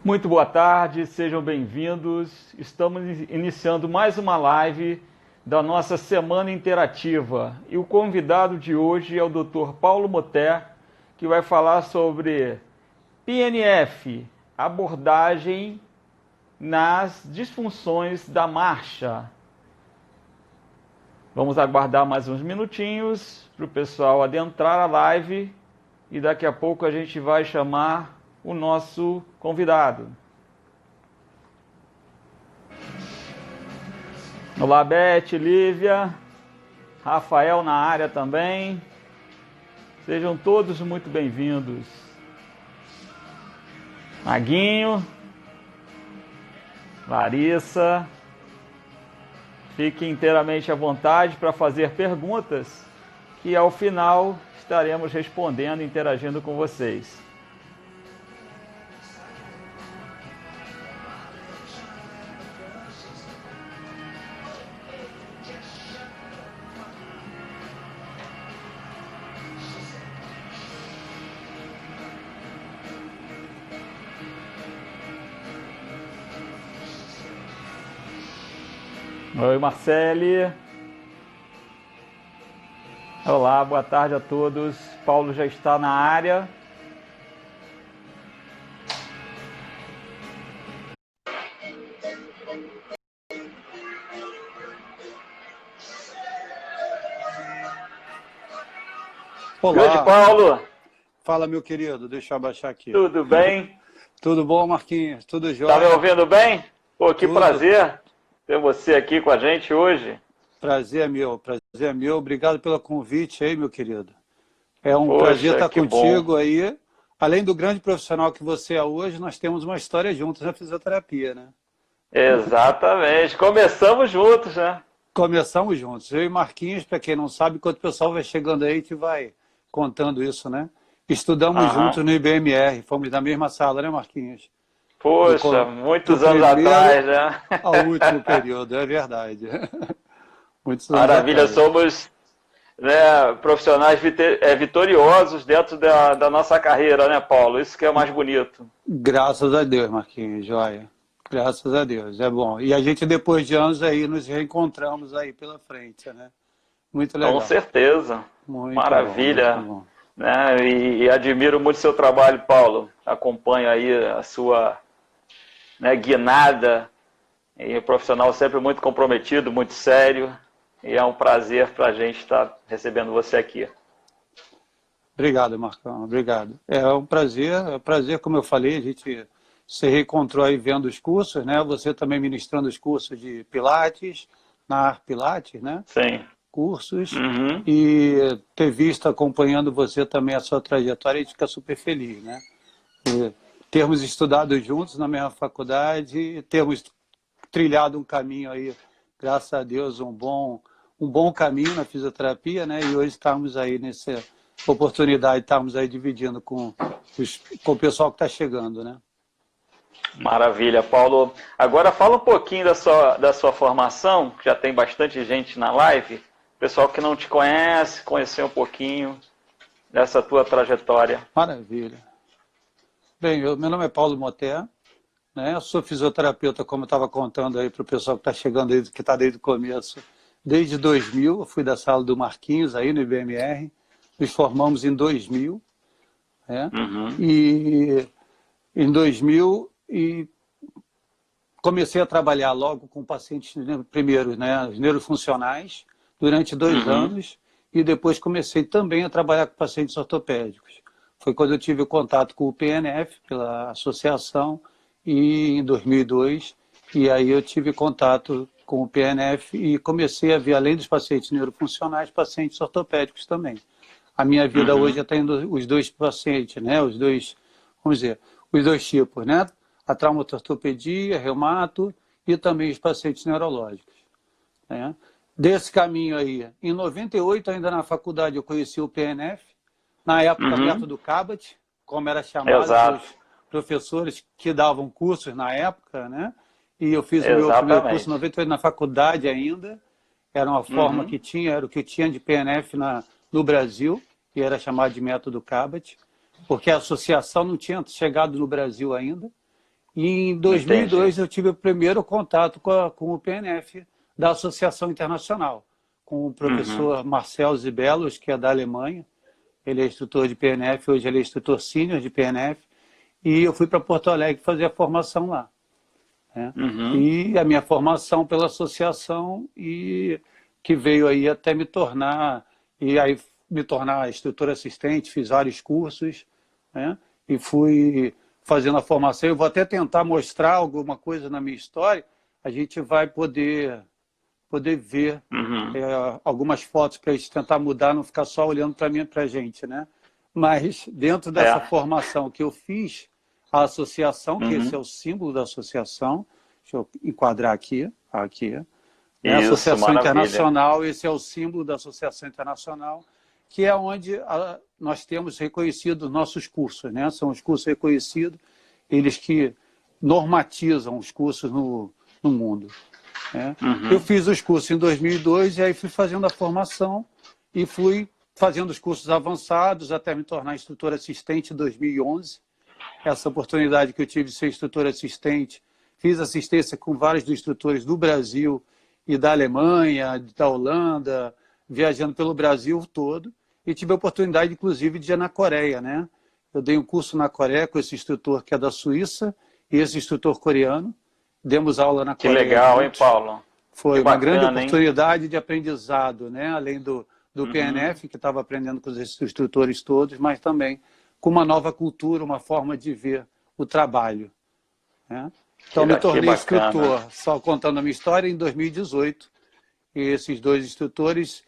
Muito boa tarde, sejam bem-vindos. Estamos iniciando mais uma live da nossa Semana Interativa. E o convidado de hoje é o Dr. Paulo Moté, que vai falar sobre PNF, abordagem nas disfunções da marcha. Vamos aguardar mais uns minutinhos para o pessoal adentrar a live e daqui a pouco a gente vai chamar o nosso convidado. Olá, Beth, Lívia, Rafael na área também. Sejam todos muito bem-vindos. Maguinho, Larissa, fiquem inteiramente à vontade para fazer perguntas que ao final estaremos respondendo e interagindo com vocês. Oi, Marcele. Olá, boa tarde a todos. Paulo já está na área. Olá. Grande Paulo. Fala, meu querido. Deixa eu abaixar aqui. Tudo bem? Tudo bom, Marquinhos? Tudo jóia? Tá me ouvindo bem? Pô, que Tudo. prazer ter você aqui com a gente hoje. Prazer é meu, prazer é meu. Obrigado pelo convite aí, meu querido. É um Poxa, prazer estar que contigo bom. aí. Além do grande profissional que você é hoje, nós temos uma história juntos na fisioterapia, né? Exatamente. Começamos juntos, né? Começamos juntos. Eu e Marquinhos, para quem não sabe, enquanto o pessoal vai chegando aí, a gente vai contando isso, né? Estudamos juntos no IBMR, fomos na mesma sala, né, Marquinhos? Poxa, muitos anos atrás, né? Ao último período, é verdade. Muitos anos Maravilha, atrás. somos, né, profissionais vitoriosos dentro da nossa carreira, né, Paulo? Isso que é o mais bonito. Graças a Deus, Marquinhos, joia. Graças a Deus, é bom. E a gente, depois de anos aí, nos reencontramos aí pela frente, né? Muito legal. Com certeza. Muito Maravilha. bom, muito bom. Né? E admiro muito o seu trabalho, Paulo. Acompanho aí a sua, né, guinada. E o profissional sempre muito comprometido, muito sério. E é um prazer para a gente estar recebendo você aqui. Obrigado, Marcão, obrigado. É um prazer, como eu falei, a gente se reencontrou aí vendo os cursos, né? Você também ministrando os cursos de Pilates, na Ar Pilates, né? Sim. Cursos, Uhum. e ter visto, acompanhando você também a sua trajetória, a gente fica super feliz, né? E termos estudado juntos na mesma faculdade, termos trilhado um caminho aí, graças a Deus, um bom caminho na fisioterapia, né? E hoje estamos aí nessa oportunidade, estamos aí dividindo com o pessoal que está chegando, né? Maravilha, Paulo. Agora fala um pouquinho da sua formação, que já tem bastante gente na live. Pessoal que não te conhece, conhecer um pouquinho dessa tua trajetória. Maravilha. Bem, meu nome é Paulo Moté, né? Eu sou fisioterapeuta, como eu estava contando aí para o pessoal que está chegando, que está desde o começo. Desde 2000, eu fui da sala do Marquinhos, aí no IBMR. Nos formamos em 2000. Né? Uhum. E em 2000, comecei a trabalhar logo com pacientes, primeiro, né, neurofuncionais, durante 2 anos. E depois comecei também a trabalhar com pacientes ortopédicos. Foi quando eu tive o contato com o PNF, pela associação, e em 2002, e aí eu tive contato com o PNF e comecei a ver, além dos pacientes neurofuncionais, pacientes ortopédicos também. A minha vida hoje tem os dois pacientes, né? Os dois tipos, né? A traumatortopedia, reumato e também os pacientes neurológicos. Né? Desse caminho aí, em 98, ainda na faculdade, eu conheci o PNF, na época, método Cabot, como era chamado pelos professores que davam cursos na época, né? E eu fiz o meu primeiro curso em 98 na faculdade ainda, era uma forma que tinha, era o que tinha de PNF no Brasil, que era chamado de método Cabot, porque a associação não tinha chegado no Brasil ainda. E em 2002 eu tive o primeiro contato com o PNF da Associação Internacional, com o professor Marcel Zibelos, que é da Alemanha. Ele é instrutor de PNF, hoje ele é instrutor sênior de PNF. E eu fui para Porto Alegre fazer a formação lá. Né? E a minha formação pela associação, e que veio aí até me tornar instrutor assistente, fiz vários cursos, né? E fui fazendo a formação. Eu vou até tentar mostrar alguma coisa na minha história, a gente vai poder ver algumas fotos para a gente tentar mudar, não ficar só olhando para mim e para a gente, né? Mas dentro dessa formação que eu fiz, a associação, que esse é o símbolo da associação, deixa eu enquadrar aqui, né? A Associação Internacional, esse é o símbolo da Associação Internacional, que é onde nós temos reconhecido nossos cursos, né? São os cursos reconhecidos, eles que normatizam os cursos no mundo. Né? Eu fiz os cursos em 2002 e aí fui fazendo a formação e fui fazendo os cursos avançados até me tornar instrutor assistente em 2011. Essa oportunidade que eu tive de ser instrutor assistente, fiz assistência com vários dos instrutores do Brasil e da Alemanha, da Holanda, viajando pelo Brasil todo, e tive a oportunidade, inclusive, de ir na Coreia, né? Eu dei um curso na Coreia com esse instrutor que é da Suíça e esse instrutor coreano. Demos aula na Coreia. Que legal, hein, Paulo? Foi uma grande oportunidade de aprendizado, né? Além do PNF, que estava aprendendo com esses instrutores todos, mas também com uma nova cultura, uma forma de ver o trabalho. Né? Então, me tornei instrutor, só contando a minha história, em 2018. E esses dois instrutores,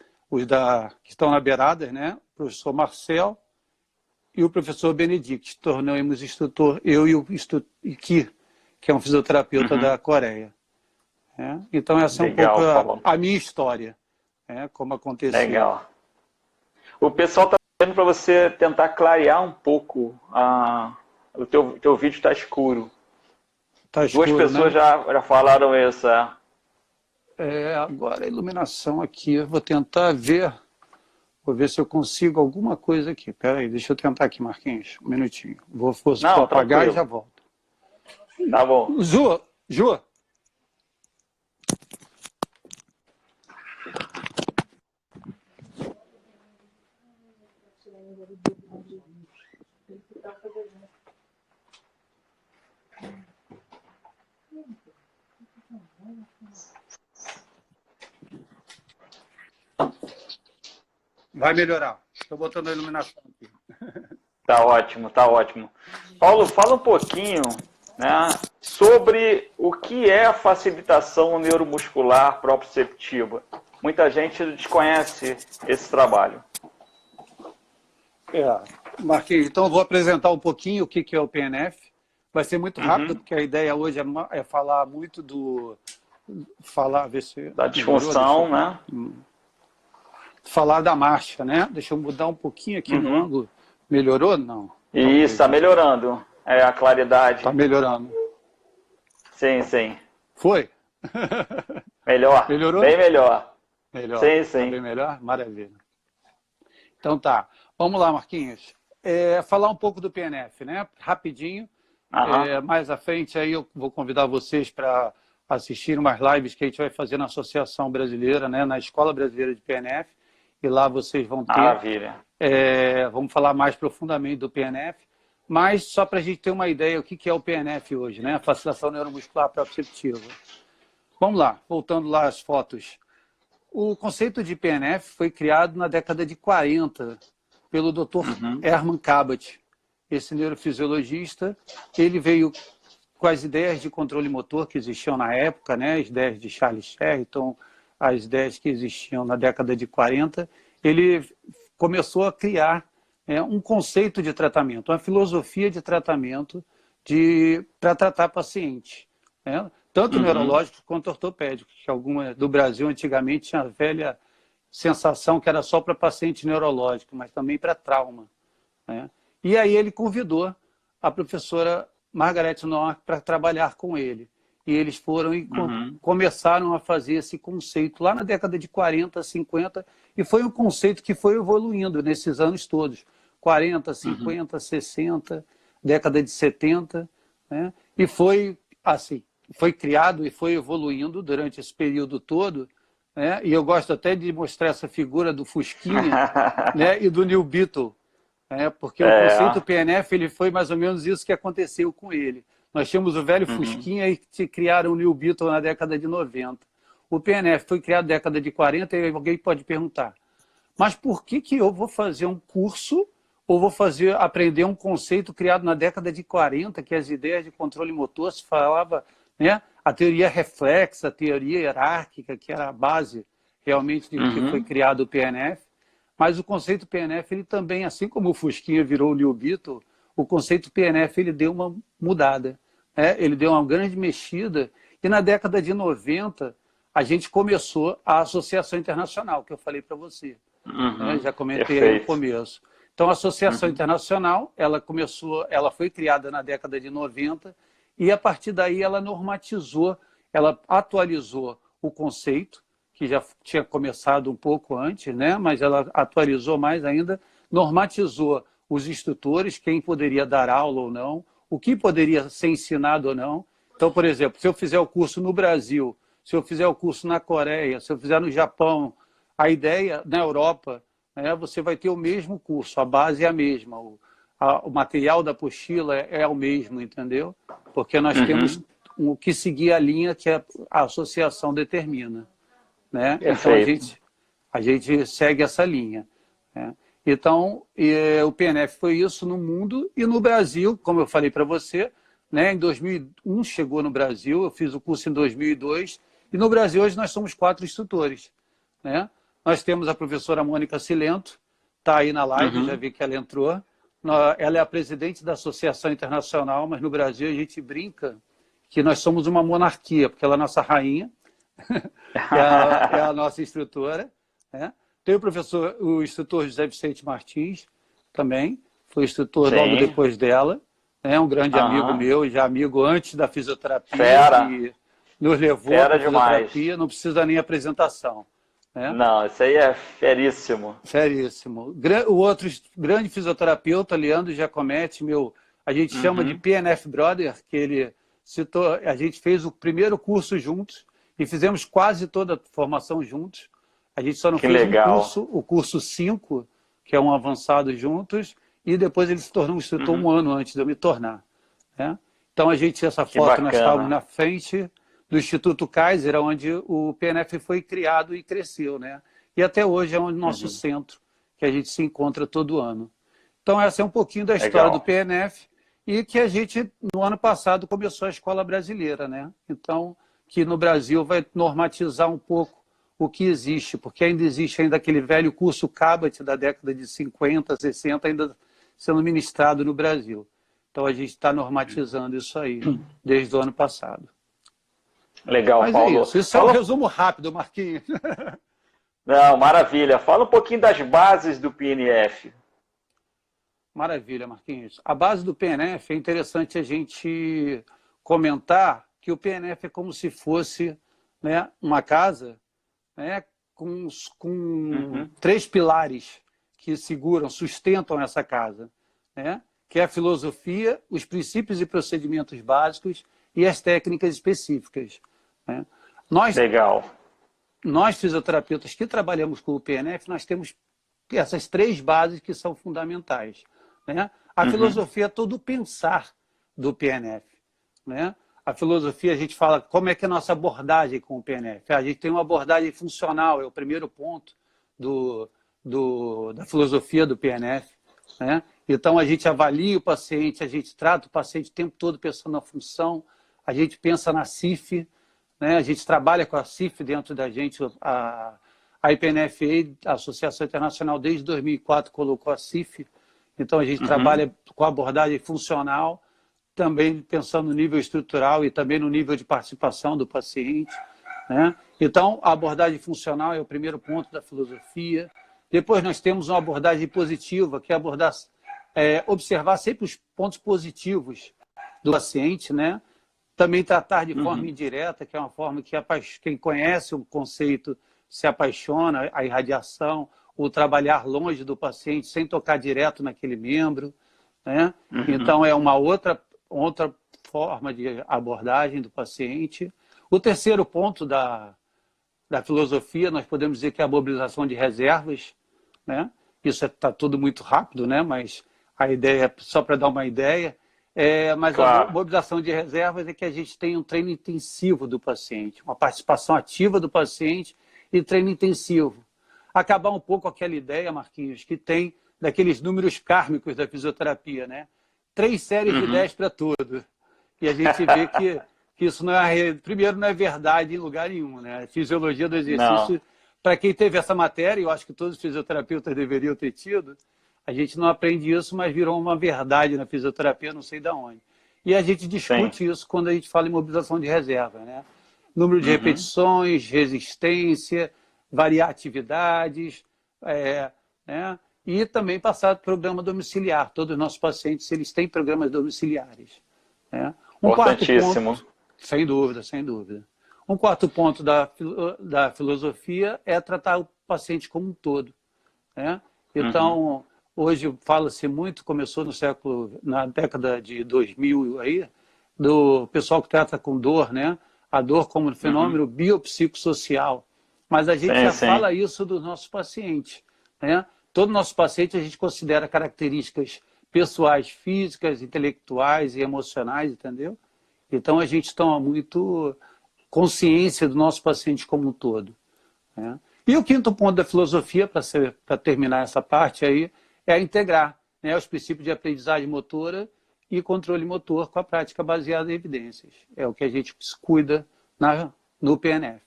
que estão na beirada, né? O professor Marcel e o professor Benedict, tornamos instrutor, eu e o Iki, que é um fisioterapeuta da Coreia. Então, essa é um pouco a minha história, como aconteceu. Legal. O pessoal está pedindo para você tentar clarear um pouco. O teu vídeo está escuro. Tá escuro. Duas pessoas, né? já falaram isso. Agora a iluminação aqui, eu vou tentar ver. Vou ver se eu consigo alguma coisa aqui. Espera aí, deixa eu tentar aqui, Marquinhos. Um minutinho. Vou apagar e já volto. Tá bom. Ju. Vai melhorar. Estou botando a iluminação aqui. Tá ótimo, tá ótimo. Paulo, fala um pouquinho, né, sobre o que é a facilitação neuromuscular proprioceptiva. Muita gente desconhece esse trabalho. Marquinhos, então eu vou apresentar um pouquinho o que é o PNF. Vai ser muito rápido, porque a ideia hoje é falar muito da disfunção, né? Falar da marcha, né? Deixa eu mudar um pouquinho aqui no ângulo. Melhorou? Não. Isso, está melhorando. A claridade. Está melhorando. Sim. Foi? Melhor. Melhorou? Bem melhor. Melhor. Sim. Tá bem melhor? Maravilha. Então tá. Vamos lá, Marquinhos. Falar um pouco do PNF, né? Rapidinho. Mais à frente aí eu vou convidar vocês para assistir umas lives que a gente vai fazer na Associação Brasileira, né? Na Escola Brasileira de PNF. E lá vocês vão ter... Maravilha. Vamos falar mais profundamente do PNF. Mas só para a gente ter uma ideia o que é o PNF hoje, né? A facilitação neuromuscular proprioceptiva. Vamos lá, voltando lá às fotos. O conceito de PNF foi criado na década de 40 pelo Dr. Herman Kabat. Esse neurofisiologista, ele veio com as ideias de controle motor que existiam na época, né? As ideias de Charles Sherrington, as ideias que existiam na década de 40. Ele começou a criar um conceito de tratamento, uma filosofia de tratamento para tratar pacientes, né? Tanto neurológicos quanto ortopédicos, que alguma do Brasil antigamente tinha a velha sensação que era só para paciente neurológico, mas também para trauma, né? E aí ele convidou a professora Margaret Noack para trabalhar com ele. E eles foram e começaram a fazer esse conceito lá na década de 40, 50, e foi um conceito que foi evoluindo nesses anos todos. 40, 50, 60, década de 70, né? E foi assim, foi criado e foi evoluindo durante esse período todo, né? E eu gosto até de mostrar essa figura do Fusquinha, né? E do New Beetle, né? Porque o conceito PNF ele foi mais ou menos isso que aconteceu com ele. Nós tínhamos o velho Fusquinha e criaram o New Beetle na década de 90. O PNF foi criado na década de 40 e alguém pode perguntar, mas por que eu vou fazer um curso ou vou aprender um conceito criado na década de 40, que as ideias de controle motor se falava, né? A teoria reflexa, a teoria hierárquica, que era a base realmente de que foi criado o PNF. Mas o conceito PNF, ele também, assim como o Fusquinha virou o New Beetle, o conceito PNF ele deu uma mudada, né? Ele deu uma grande mexida. E na década de 90, a gente começou a Associação Internacional, que eu falei para você. Né? Já comentei aí no começo. Então, a Associação Internacional, ela foi criada na década de 90 e, a partir daí, ela normatizou, ela atualizou o conceito, que já tinha começado um pouco antes, né? Mas ela atualizou mais ainda, normatizou os instrutores, quem poderia dar aula ou não, o que poderia ser ensinado ou não. Então, por exemplo, se eu fizer o curso no Brasil, se eu fizer o curso na Coreia, se eu fizer no Japão, a ideia na Europa, né, você vai ter o mesmo curso, a base é a mesma, o material da apostila é o mesmo, entendeu? Porque nós temos o que seguir a linha que a associação determina. Né? Então, a gente segue essa linha. Né? Então, o PNF foi isso no mundo e no Brasil, como eu falei para você, né, em 2001 chegou no Brasil, eu fiz o curso em 2002, e no Brasil hoje nós somos 4 instrutores. Né? Nós temos a professora Mônica Cilento, está aí na live, já vi que ela entrou. Ela é a presidente da Associação Internacional, mas no Brasil a gente brinca que nós somos uma monarquia, porque ela é a nossa rainha, é a nossa instrutora. Né? Tem o instrutor José Vicente Martins, também, foi instrutor logo depois dela, né? Um grande amigo meu, já amigo antes da fisioterapia, que nos levou para a fisioterapia, não precisa nem apresentação. Né? Não, isso aí é feríssimo. Feríssimo. O outro grande fisioterapeuta, Leandro Giacometti, a gente chama de PNF Brother, que ele citou, a gente fez o primeiro curso juntos e fizemos quase toda a formação juntos. A gente só não fez o curso 5, que é um avançado juntos, e depois ele se tornou um instrutor um ano antes de eu me tornar. Né? Então, essa foto, nós estávamos na frente do Instituto Kaiser, onde o PNF foi criado e cresceu. Né? E até hoje é o nosso centro, que a gente se encontra todo ano. Então, essa é um pouquinho da história do PNF, e que a gente, no ano passado, começou a Escola Brasileira. Né? Então, que no Brasil vai normatizar um pouco o que existe, porque ainda existe aquele velho curso CABAT da década de 50, 60, ainda sendo ministrado no Brasil. Então, a gente está normatizando isso aí, desde o ano passado. Legal, mas Paulo. Isso é um resumo rápido, Marquinhos. Não, maravilha. Fala um pouquinho das bases do PNF. Maravilha, Marquinhos. A base do PNF é interessante a gente comentar que o PNF é como se fosse, né, uma casa, né, com 3 pilares que sustentam essa casa, né, que é a filosofia, os princípios e procedimentos básicos e as técnicas específicas. Né? Nós, fisioterapeutas que trabalhamos com o PNF, nós temos essas 3 bases que são fundamentais. Né? A filosofia é todo o pensar do PNF. Né? A filosofia, a gente fala como é que é a nossa abordagem com o PNF. A gente tem uma abordagem funcional, é o primeiro ponto da filosofia do PNF. Né? Então, a gente avalia o paciente, a gente trata o paciente o tempo todo pensando na função, a gente pensa na CIF, né? A gente trabalha com a CIF dentro da gente, a IPNFA, a Associação Internacional, desde 2004 colocou a CIF, então a gente trabalha com a abordagem funcional, também pensando no nível estrutural e também no nível de participação do paciente. Né? Então, a abordagem funcional é o primeiro ponto da filosofia. Depois nós temos uma abordagem positiva, que é observar sempre os pontos positivos do paciente, né? Também tratar de forma indireta, que é uma forma que quem conhece o conceito se apaixona, a irradiação, o trabalhar longe do paciente sem tocar direto naquele membro. Né? Então, é uma outra outra forma de abordagem do paciente. O terceiro ponto da filosofia, nós podemos dizer que é a mobilização de reservas, né? Isso está tudo muito rápido, né? Mas a ideia, é só para dar uma ideia, mas claro. A mobilização de reservas é que a gente tem um treino intensivo do paciente, uma participação ativa do paciente e treino intensivo. Acabar um pouco aquela ideia, Marquinhos, que tem daqueles números kármicos da fisioterapia, né? 3 séries de 10 para tudo. E a gente vê que isso não é, primeiro, não é verdade em lugar nenhum, né? A fisiologia do exercício, para quem teve essa matéria, eu acho que todos os fisioterapeutas deveriam ter tido, a gente não aprende isso, mas virou uma verdade na fisioterapia, não sei de onde. E a gente discute isso quando a gente fala em mobilização de reserva, né? Número de repetições, resistência, variar atividades, né? E também passar do programa domiciliar. Todos os nossos pacientes, eles têm programas domiciliares. Né? Importantíssimo. Ponto, sem dúvida, sem dúvida. Um quarto ponto da filosofia é tratar o paciente como um todo. Né? Então, hoje fala-se muito, começou na década de 2000 aí, do pessoal que trata com dor, né? A dor como um fenômeno biopsicossocial. Mas a gente já fala isso dos nossos pacientes. Né? Todo nosso paciente a gente considera características pessoais, físicas, intelectuais e emocionais, entendeu? Então a gente toma muito consciência do nosso paciente como um todo. Né? E o quinto ponto da filosofia, para terminar essa parte aí, é integrar, né, os princípios de aprendizagem motora e controle motor com a prática baseada em evidências. É o que a gente cuida no PNF.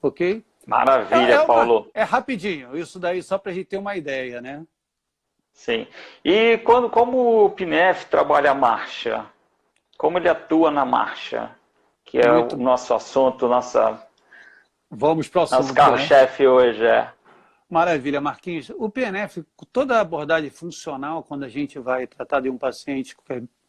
Ok? Maravilha, Paulo. É rapidinho, isso daí só para a gente ter uma ideia, né? Sim. E como o PNF trabalha a marcha? Como ele atua na marcha? Que é o nosso assunto, Vamos para o assunto, nosso carro-chefe hoje. Maravilha, Marquinhos. O PNF, toda a abordagem funcional, quando a gente vai tratar de um paciente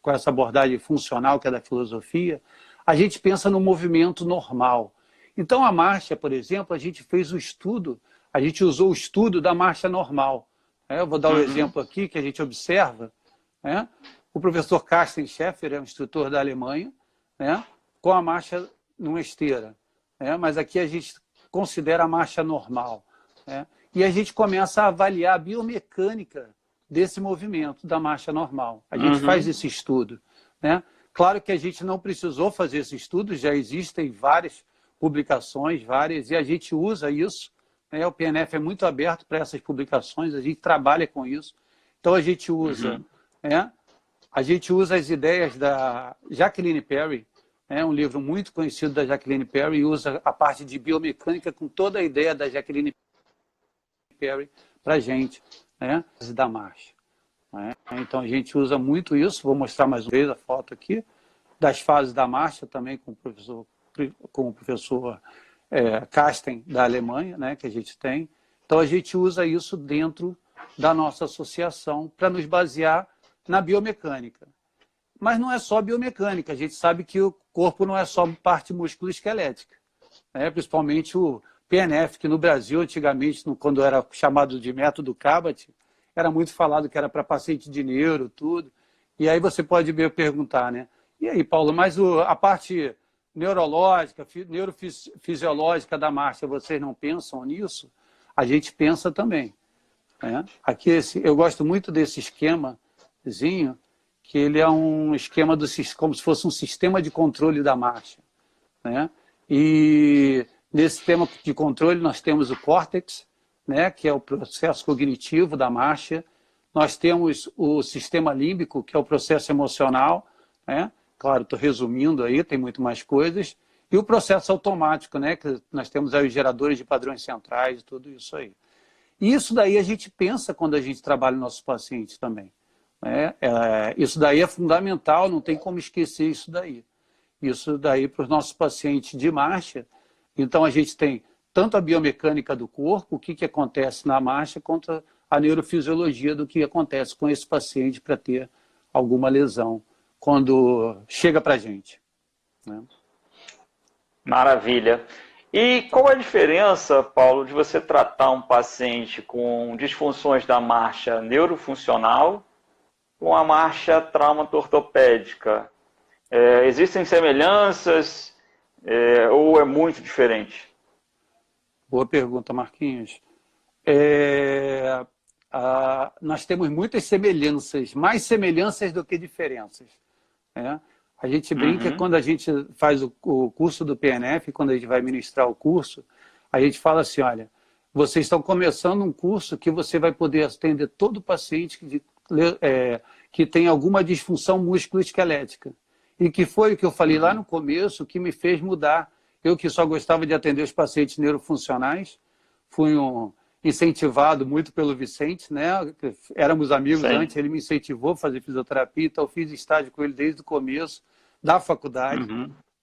com essa abordagem funcional, que é da filosofia, a gente pensa no movimento normal. Então, a marcha, por exemplo, a gente fez o estudo, a gente usou o estudo da marcha normal. Eu vou dar um exemplo aqui que a gente observa. Né? O professor Carsten Scheffer é um instrutor da Alemanha, né? Com a marcha numa esteira. Né? Mas aqui a gente considera a marcha normal. Né? E a gente começa a avaliar a biomecânica desse movimento da marcha normal. A gente faz esse estudo. Né? Claro que a gente não precisou fazer esse estudo, já existem várias publicações, e a gente usa isso. Né? O PNF é muito aberto para essas publicações, a gente trabalha com isso. Então a gente usa, né? A gente usa as ideias da Jacqueline Perry, né? Um livro muito conhecido da Jacqueline Perry, e usa a parte de biomecânica com toda a ideia da Jacqueline Perry para a gente, né? Da marcha. Né? Então a gente usa muito isso, vou mostrar mais uma vez a foto aqui, das fases da marcha também com o professor Carsten da Alemanha, né, que a gente tem. Então a gente usa isso dentro da nossa associação para nos basear na biomecânica. Mas não é só biomecânica, a gente sabe que o corpo não é só parte musculoesquelética. Né? Principalmente o PNF, que no Brasil, antigamente, quando era chamado de método Cabot, era muito falado que era para paciente de neuro, tudo. E aí você pode me perguntar, né? E aí, Paulo, mas a parte neurológica, neurofisiológica da marcha, vocês não pensam nisso? A gente pensa também. Né? Aqui, eu gosto muito desse esquemazinho, que ele é um esquema como se fosse um sistema de controle da marcha. Né? E nesse sistema de controle nós temos o córtex, né, que é o processo cognitivo da marcha. Nós temos o sistema límbico, que é o processo emocional. Né? Claro, estou resumindo aí, tem muito mais coisas. E o processo automático, né, que nós temos aí os geradores de padrões centrais, tudo isso aí. E isso daí a gente pensa quando a gente trabalha nossos pacientes também. Né? Isso daí é fundamental, não tem como esquecer isso daí. Isso daí para os nossos pacientes de marcha. Então a gente tem tanto a biomecânica do corpo, o que acontece na marcha, quanto a neurofisiologia do que acontece com esse paciente para ter alguma lesão quando chega para a gente. Né? Maravilha. E qual a diferença, Paulo, de você tratar um paciente com disfunções da marcha neurofuncional com a marcha traumato-ortopédica? Existem semelhanças ou é muito diferente? Boa pergunta, Marquinhos. Nós temos muitas semelhanças, mais semelhanças do que diferenças, né? A gente brinca quando a gente faz o curso do PNF, quando a gente vai ministrar o curso, a gente fala assim, olha, vocês estão começando um curso que você vai poder atender todo paciente que tem alguma disfunção musculoesquelética. E que foi o que eu falei lá no começo que me fez mudar. Eu que só gostava de atender os pacientes neurofuncionais, fui incentivado muito pelo Vicente, né? Éramos amigos antes, ele me incentivou a fazer fisioterapia, então eu fiz estágio com ele desde o começo da faculdade,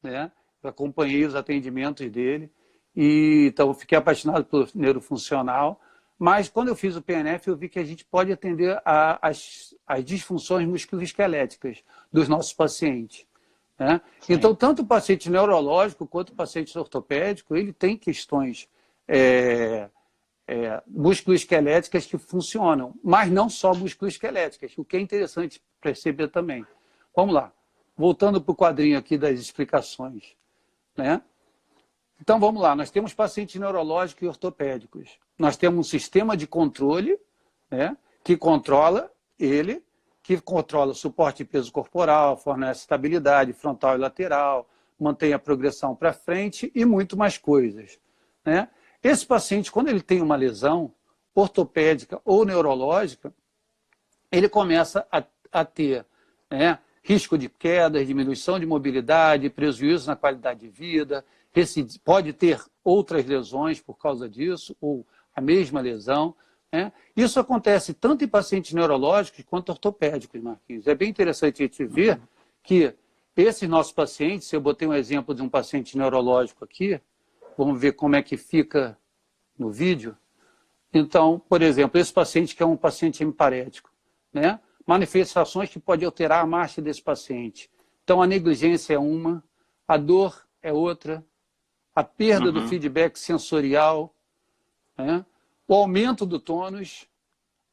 né? Eu acompanhei os atendimentos dele, e então eu fiquei apaixonado pelo neurofuncional, mas quando eu fiz o PNF eu vi que a gente pode atender as disfunções musculoesqueléticas dos nossos pacientes, né? Então tanto o paciente neurológico quanto o paciente ortopédico, ele tem questões musculoesqueléticas que funcionam, mas não só musculoesqueléticas, o que é interessante perceber também. Vamos lá, voltando para o quadrinho aqui das explicações, né? Então vamos lá, nós temos pacientes neurológicos e ortopédicos. Nós temos um sistema de controle, né, que controla ele, que controla o suporte de peso corporal, fornece estabilidade frontal e lateral, mantém a progressão para frente e muito mais coisas, né? Esse paciente, quando ele tem uma lesão ortopédica ou neurológica, ele começa a ter, né, risco de quedas, diminuição de mobilidade, prejuízo na qualidade de vida, pode ter outras lesões por causa disso, ou a mesma lesão, né? Isso acontece tanto em pacientes neurológicos quanto ortopédicos, Marquinhos. É bem interessante a gente ver que esses nossos pacientes, eu botei um exemplo de um paciente neurológico aqui, vamos ver como é que fica no vídeo. Então, por exemplo, esse paciente que é um paciente hemiparético, né? Manifestações que podem alterar a marcha desse paciente. Então, a negligência é uma, a dor é outra, a perda do feedback sensorial, né? O aumento do tônus,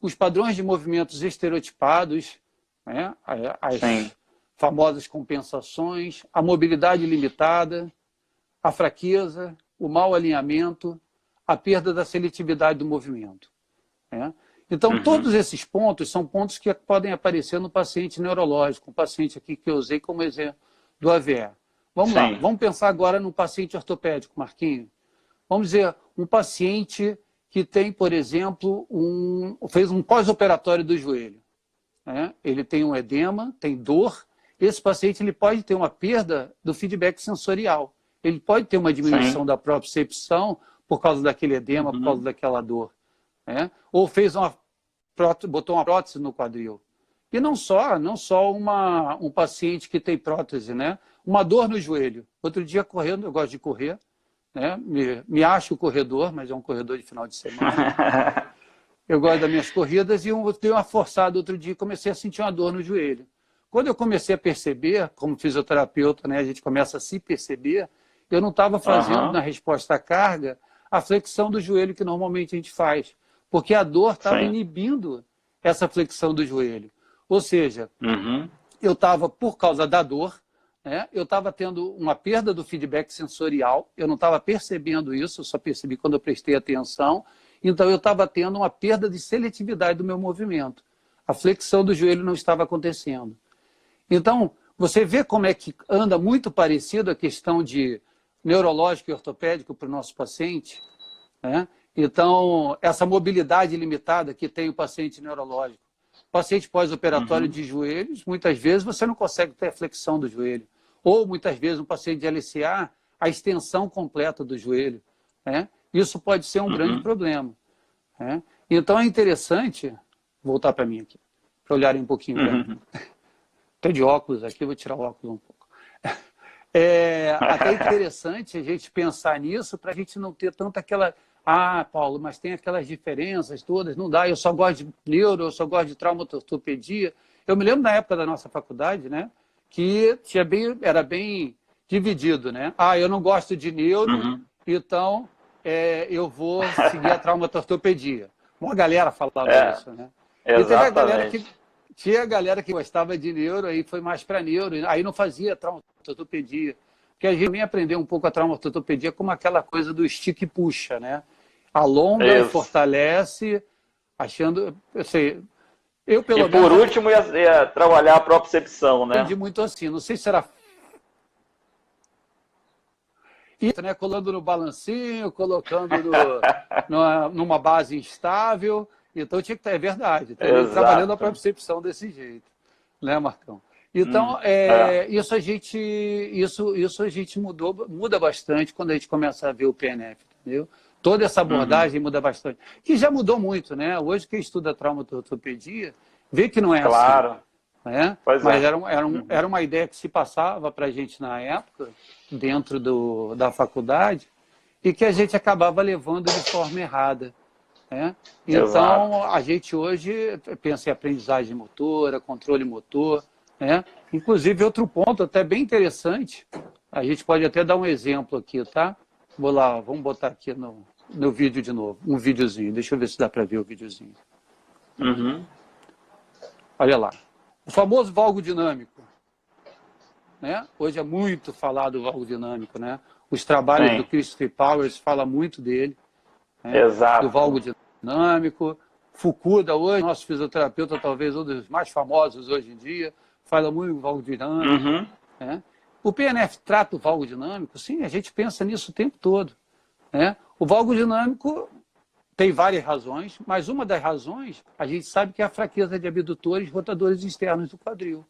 os padrões de movimentos estereotipados, né? As famosas compensações, a mobilidade limitada, a fraqueza, o mau alinhamento, a perda da seletividade do movimento, né? Então, todos esses pontos são pontos que podem aparecer no paciente neurológico, um paciente aqui que eu usei como exemplo do AVE. Vamos lá, vamos pensar agora no paciente ortopédico, Marquinhos. Vamos dizer, um paciente que tem, por exemplo, fez um pós-operatório do joelho, né? Ele tem um edema, tem dor. Esse paciente ele pode ter uma perda do feedback sensorial. Ele pode ter uma diminuição da propriocepção por causa daquele edema, por causa daquela dor, né? Ou botou uma prótese no quadril. E não só um paciente que tem prótese, né? Uma dor no joelho. Outro dia correndo, eu gosto de correr, né? Me acho corredor, mas é um corredor de final de semana. Eu gosto das minhas corridas e eu dei uma forçada outro dia e comecei a sentir uma dor no joelho. Quando eu comecei a perceber, como fisioterapeuta, né, a gente começa a se perceber, eu não estava fazendo na resposta à carga a flexão do joelho que normalmente a gente faz, porque a dor estava inibindo essa flexão do joelho. Ou seja, eu estava, por causa da dor, né, eu estava tendo uma perda do feedback sensorial, eu não estava percebendo isso, eu só percebi quando eu prestei atenção, então eu estava tendo uma perda de seletividade do meu movimento. A flexão do joelho não estava acontecendo. Então, você vê como é que anda muito parecido a questão de neurológico e ortopédico para o nosso paciente, né? Então, essa mobilidade limitada que tem o paciente neurológico. Paciente pós-operatório de joelhos, muitas vezes você não consegue ter a flexão do joelho. Ou, muitas vezes, um paciente de LCA, a extensão completa do joelho, né? Isso pode ser um grande problema, né? Então, é interessante, voltar para mim aqui, para olharem um pouquinho para mim. Estou de óculos aqui, vou tirar o óculos um pouco. É até interessante a gente pensar nisso para a gente não ter tanta aquela... Ah, Paulo, mas tem aquelas diferenças todas, não dá, eu só gosto de neuro, eu só gosto de traumatortopedia. Eu me lembro na época da nossa faculdade, né, que era bem dividido, né? Ah, eu não gosto de neuro, então eu vou seguir a traumatortopedia. Uma galera falava isso, né? Exatamente. E teve a galera Tinha a galera que gostava de neuro, aí foi mais para neuro, aí não fazia traumatortopedia. Porque a gente também aprendeu um pouco a traumatortopedia como aquela coisa do estica e puxa, né? Alonga e fortalece, achando, eu sei, eu pelo menos... E por último ia trabalhar a propriocepção, né? Aprendi muito assim, não sei se era... né, colando no balancinho, colocando numa base instável. Então tinha que estar, é verdade, trabalhando a propriocepção desse jeito, né, Marcão? Então, isso a gente muda bastante quando a gente começa a ver o PNF, entendeu? Toda essa abordagem muda bastante. Que já mudou muito, né? Hoje quem estuda traumatortopedia vê que não é assim. Né? Mas era uma ideia que se passava para a gente na época, dentro da faculdade, e que a gente acabava levando de forma errada. Né? Então, a gente hoje pensa em aprendizagem motora, controle motor. Né? Inclusive, outro ponto até bem interessante, a gente pode até dar um exemplo aqui, tá? Vamos botar aqui no vídeo de novo, um videozinho. Deixa eu ver se dá para ver o videozinho. Olha lá. O famoso valgo dinâmico. Né? Hoje é muito falado o valgo dinâmico. Né? Os trabalhos do Christopher Powers falam muito dele. Né? Do valgo dinâmico. Fukuda, hoje, nosso fisioterapeuta, talvez um dos mais famosos hoje em dia, fala muito do valgo dinâmico. Né? O PNF trata o valgo dinâmico? Sim, a gente pensa nisso o tempo todo. Né? O valgo dinâmico tem várias razões, mas uma das razões, a gente sabe que é a fraqueza de abdutores e rotadores externos do quadril.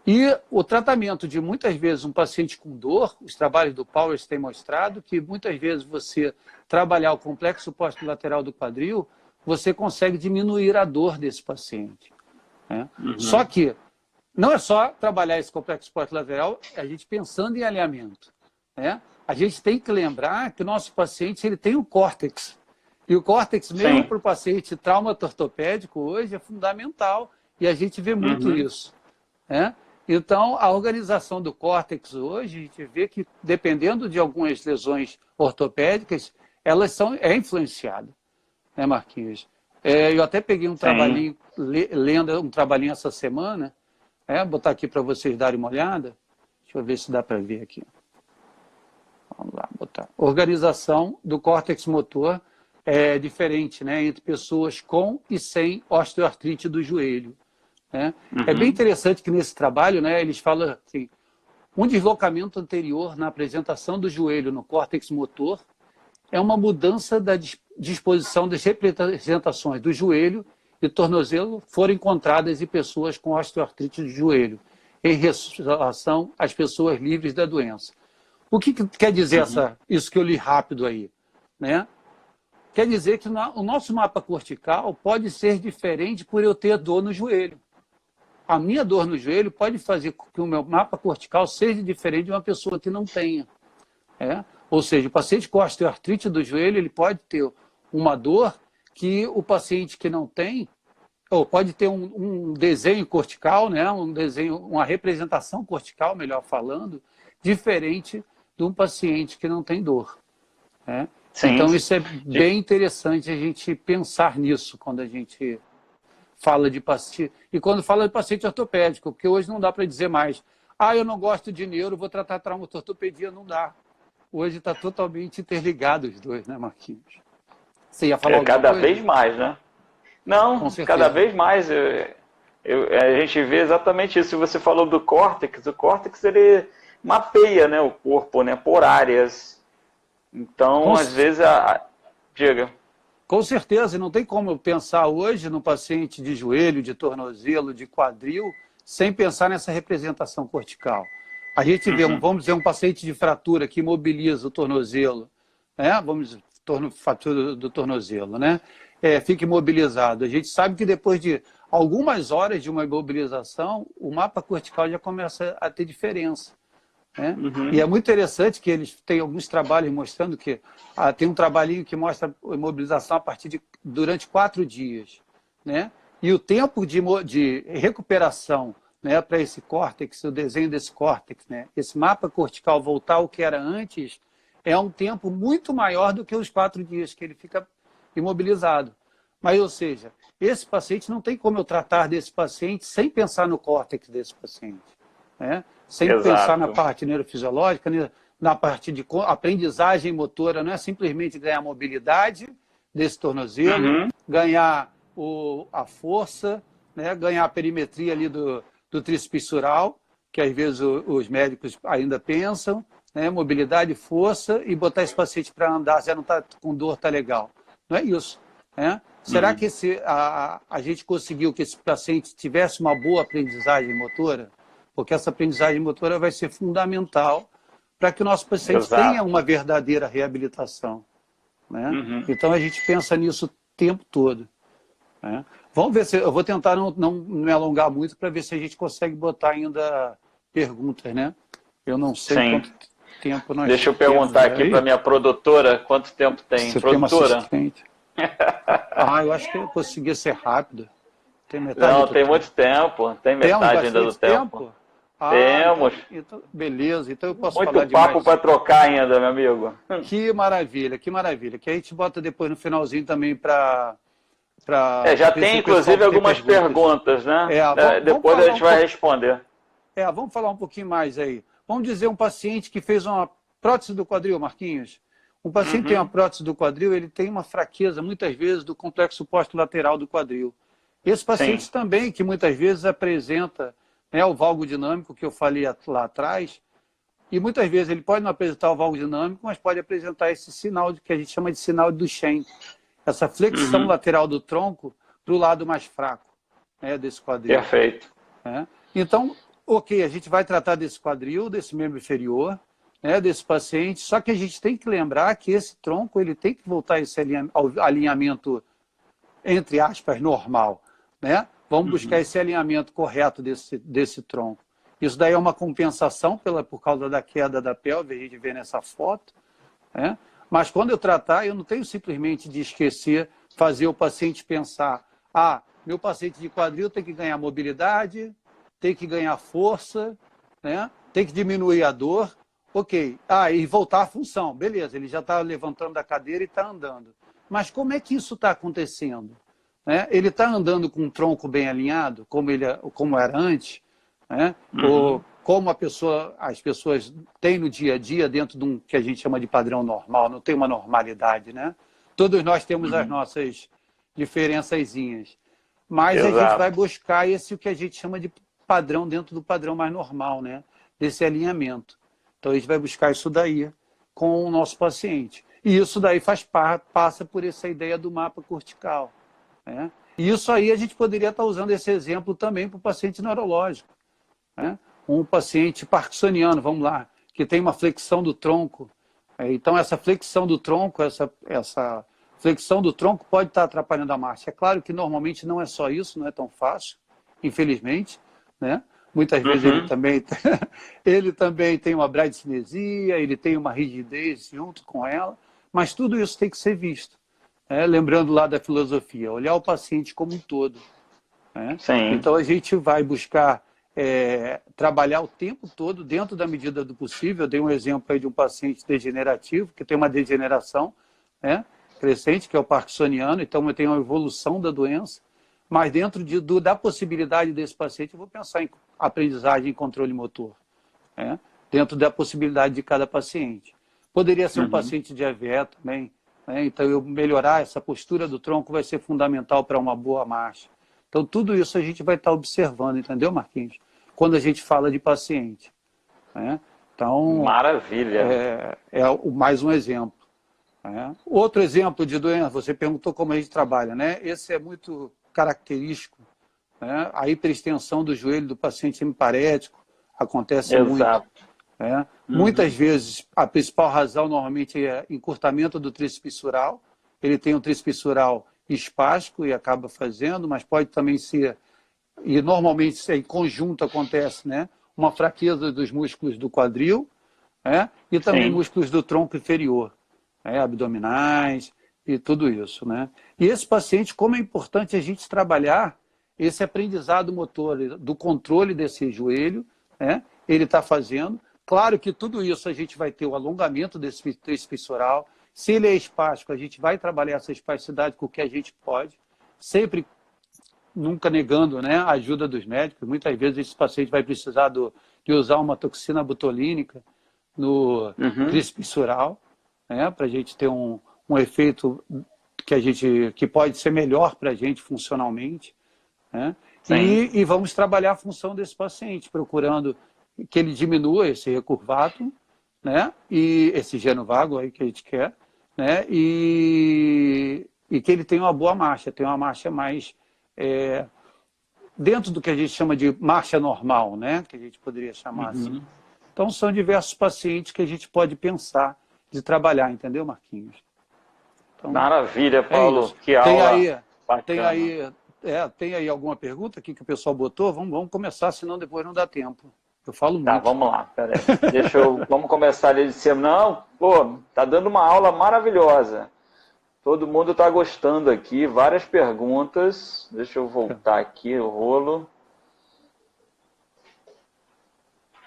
E o tratamento de, muitas vezes, um paciente com dor, os trabalhos do Powers têm mostrado que, muitas vezes, você trabalhar o complexo posterolateral do quadril, você consegue diminuir a dor desse paciente. Né? Só que não é só trabalhar esse complexo posterolateral, é a gente pensando em alinhamento. Né? A gente tem que lembrar que o nosso paciente ele tem um córtex. E o córtex, mesmo para o paciente traumatortopédico, hoje é fundamental. E a gente vê muito isso. Né? Então, a organização do córtex hoje, a gente vê que, dependendo de algumas lesões ortopédicas, é influenciada. Né, Marquinhos? Eu até peguei um trabalhinho, lendo um trabalhinho essa semana, botar aqui para vocês darem uma olhada. Deixa eu ver se dá para ver aqui. Vamos lá, botar. Organização do córtex motor é diferente, né, entre pessoas com e sem osteoartrite do joelho. Né? É bem interessante que nesse trabalho, né, eles falam assim, um deslocamento anterior na apresentação do joelho no córtex motor é uma mudança da disposição das representações do joelho e tornozelo foram encontradas em pessoas com osteoartrite do joelho, em relação às pessoas livres da doença. O que quer dizer isso que eu li rápido aí? Né? Quer dizer que o nosso mapa cortical pode ser diferente por eu ter dor no joelho. A minha dor no joelho pode fazer com que o meu mapa cortical seja diferente de uma pessoa que não tenha. Ou seja, o paciente com osteoartrite do joelho ele pode ter uma dor que o paciente que não tem, ou pode ter um desenho cortical, né? Uma representação cortical, melhor falando, diferente de um paciente que não tem dor. Né? Então, isso é bem interessante a gente pensar nisso quando a gente fala de paciente. E quando fala de paciente ortopédico, porque hoje não dá para dizer mais, eu não gosto de neuro, vou tratar traumatortopedia, não dá. Hoje está totalmente interligado os dois, né, Marquinhos? Você ia falar cada vez mais, né? Não, cada vez mais. A gente vê exatamente isso. Você falou do córtex. O córtex, ele mapeia, né, o corpo, né, por áreas. Então, às vezes, diga. Com certeza, não tem como eu pensar hoje no paciente de joelho, de tornozelo, de quadril, sem pensar nessa representação cortical. A gente vê, vamos dizer, um paciente de fratura que imobiliza o tornozelo, né? Vamos dizer, fratura do tornozelo, né? Fica imobilizado. A gente sabe que depois de algumas horas de uma imobilização, o mapa cortical já começa a ter diferença. Né? E é muito interessante que eles têm alguns trabalhos mostrando que tem um trabalhinho que mostra a imobilização durante 4 dias. Né? E o tempo de recuperação, né, para esse córtex, o desenho desse córtex, né, esse mapa cortical voltar ao que era antes, é um tempo muito maior do que os 4 dias que ele fica imobilizado. Mas, ou seja, esse paciente não tem como eu tratar desse paciente sem pensar no córtex desse paciente, né? Sem pensar na parte neurofisiológica, na parte de aprendizagem motora. Não é simplesmente ganhar mobilidade desse tornozelo, ganhar a força, né? Ganhar a perimetria ali do tríceps fissural, que às vezes os médicos ainda pensam, né? Mobilidade, força, e botar esse paciente para andar, já não está com dor, está legal. Não é isso. Né? Será que a gente conseguiu que esse paciente tivesse uma boa aprendizagem motora? Porque essa aprendizagem motora vai ser fundamental para que o nosso paciente tenha uma verdadeira reabilitação. Né? Então a gente pensa nisso o tempo todo. Né? Vamos ver se eu vou tentar não me alongar muito para ver se a gente consegue botar ainda perguntas, né? Eu não sei quanto tempo nós Deixa eu perguntar aqui para minha produtora quanto tempo tem. Você produtora? Tem eu acho que eu consegui ser rápido. Tem metade tem muito tempo. Tem metade ainda do tempo. Temos. Então, beleza, então eu posso muito falar demais. Muito papo para trocar ainda, meu amigo. Que maravilha, que maravilha. Que a gente bota depois no finalzinho também para... já tem, inclusive, algumas perguntas, né? Depois a gente vai responder. Vamos falar um pouquinho mais aí. Vamos dizer um paciente que fez uma prótese do quadril, Marquinhos. Um paciente que tem uma prótese do quadril, ele tem uma fraqueza, muitas vezes, do complexo posto-lateral do quadril. Esse paciente também, que muitas vezes apresenta, né, o valgo dinâmico que eu falei lá atrás, e muitas vezes ele pode não apresentar o valgo dinâmico, mas pode apresentar esse sinal que a gente chama de sinal de Duchenne, essa flexão lateral do tronco para o lado mais fraco, né, desse quadril. Perfeito. Então, ok, a gente vai tratar desse quadril, desse membro inferior, né, desse paciente, só que a gente tem que lembrar que esse tronco ele tem que voltar ao alinhamento, entre aspas, normal. Né? Vamos buscar esse alinhamento correto desse tronco. Isso daí é uma compensação por causa da queda da pelve, a gente vê nessa foto. Né? Mas quando eu tratar, eu não tenho simplesmente de esquecer, fazer o paciente pensar, meu paciente de quadril tem que ganhar mobilidade, tem que ganhar força, né? Tem que diminuir a dor. Ok, e voltar à função. Beleza, ele já está levantando da cadeira e está andando. Mas como é que isso está acontecendo? Né? Ele está andando com um tronco bem alinhado, como era antes? Né? Ou como as pessoas têm no dia a dia, dentro de um que a gente chama de padrão normal, não tem uma normalidade. Né? Todos nós temos as nossas diferençazinhas. Mas a gente vai buscar o que a gente chama de padrão dentro do padrão mais normal, né? Desse alinhamento. Então, a gente vai buscar isso daí com o nosso paciente. E isso daí passa por essa ideia do mapa cortical. Né? E isso aí a gente poderia estar usando esse exemplo também para o paciente neurológico. Né? Um paciente parkinsoniano, vamos lá, que tem uma flexão do tronco. Então, essa flexão do tronco, essa flexão do tronco pode estar atrapalhando a marcha. É claro que normalmente não é só isso, não é tão fácil, infelizmente. Né? Muitas vezes ele também tem uma bradicinesia, ele tem uma rigidez junto com ela, mas tudo isso tem que ser visto. Lembrando lá da filosofia, olhar o paciente como um todo. Né? Então a gente vai buscar trabalhar o tempo todo, dentro da medida do possível. Eu dei um exemplo aí de um paciente degenerativo, que tem uma degeneração, né, crescente, que é o parkinsoniano, então eu tenho uma evolução da doença. Mas dentro da possibilidade desse paciente, eu vou pensar em aprendizagem e controle motor. Né? Dentro da possibilidade de cada paciente. Poderia ser um paciente diabético também. Né? Então, eu melhorar essa postura do tronco vai ser fundamental para uma boa marcha. Então, tudo isso a gente vai estar observando, entendeu, Marquinhos? Quando a gente fala de paciente. Né? Então, maravilha. Mais um exemplo. Outro exemplo de doença, você perguntou como a gente trabalha. Né? Esse é muito característico, né? A hiperextensão do joelho do paciente hemiparético acontece muito. Né? Muitas vezes, a principal razão normalmente é encurtamento do tríceps fissural. Ele tem um tríceps fissural espástico e acaba fazendo, mas pode também ser, e normalmente em conjunto acontece, né? Uma fraqueza dos músculos do quadril, né? E também músculos do tronco inferior, né? Abdominais, e tudo isso. Né? E esse paciente, como é importante a gente trabalhar esse aprendizado motor, do controle desse joelho, né? Ele está fazendo. Claro que tudo isso a gente vai ter o alongamento desse tríceps fissural. Se ele é espástico, a gente vai trabalhar essa espasticidade com o que a gente pode. sempre nunca negando, né, a ajuda dos médicos. Muitas vezes esse paciente vai precisar de usar uma toxina botulínica no tríceps-sural, né, para a gente ter um efeito que pode ser melhor para a gente funcionalmente, né? E vamos trabalhar a função desse paciente, procurando que ele diminua esse recurvato, né, e esse geno vago aí que a gente quer, né, e que ele tenha uma boa marcha, tenha uma marcha mais dentro do que a gente chama de marcha normal, né, que a gente poderia chamar assim. Então, são diversos pacientes que a gente pode pensar de trabalhar, entendeu, Marquinhos? Então, maravilha, Paulo. Que aula bacana. Tem aí alguma pergunta aqui que o pessoal botou? Vamos começar, senão depois não dá tempo. Eu falo muito. Tá, vamos lá. Peraí. Vamos começar ali de cima. Não, tá dando uma aula maravilhosa. Todo mundo está gostando aqui. Várias perguntas. Deixa eu voltar aqui o rolo.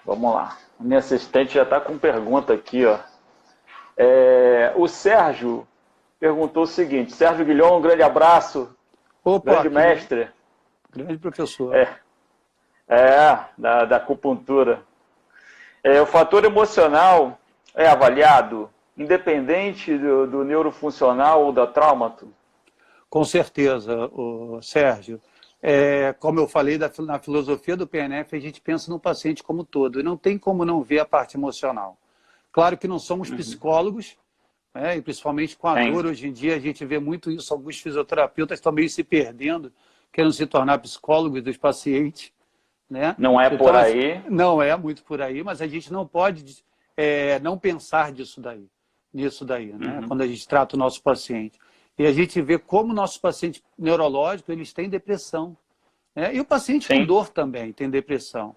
Vamos lá. A minha assistente já está com pergunta aqui, ó. O Sérgio perguntou o seguinte. Sérgio Guilhom, um grande abraço. Opa, grande mestre. Grande professor. Da acupuntura. O fator emocional é avaliado independente do neurofuncional ou da traumato? Com certeza, Sérgio. Como eu falei, na filosofia do PNF, a gente pensa no paciente como todo, e não tem como não ver a parte emocional. Claro que não somos psicólogos, né, e principalmente com a dor, hoje em dia a gente vê muito isso, alguns fisioterapeutas também se perdendo, querendo se tornar psicólogos dos pacientes. Né? Não é por aí? Não é muito por aí, mas a gente não pode não pensar nisso daí, né? Quando a gente trata o nosso paciente. E a gente vê como o nosso paciente neurológico, eles têm depressão. Né? E o paciente com dor também tem depressão.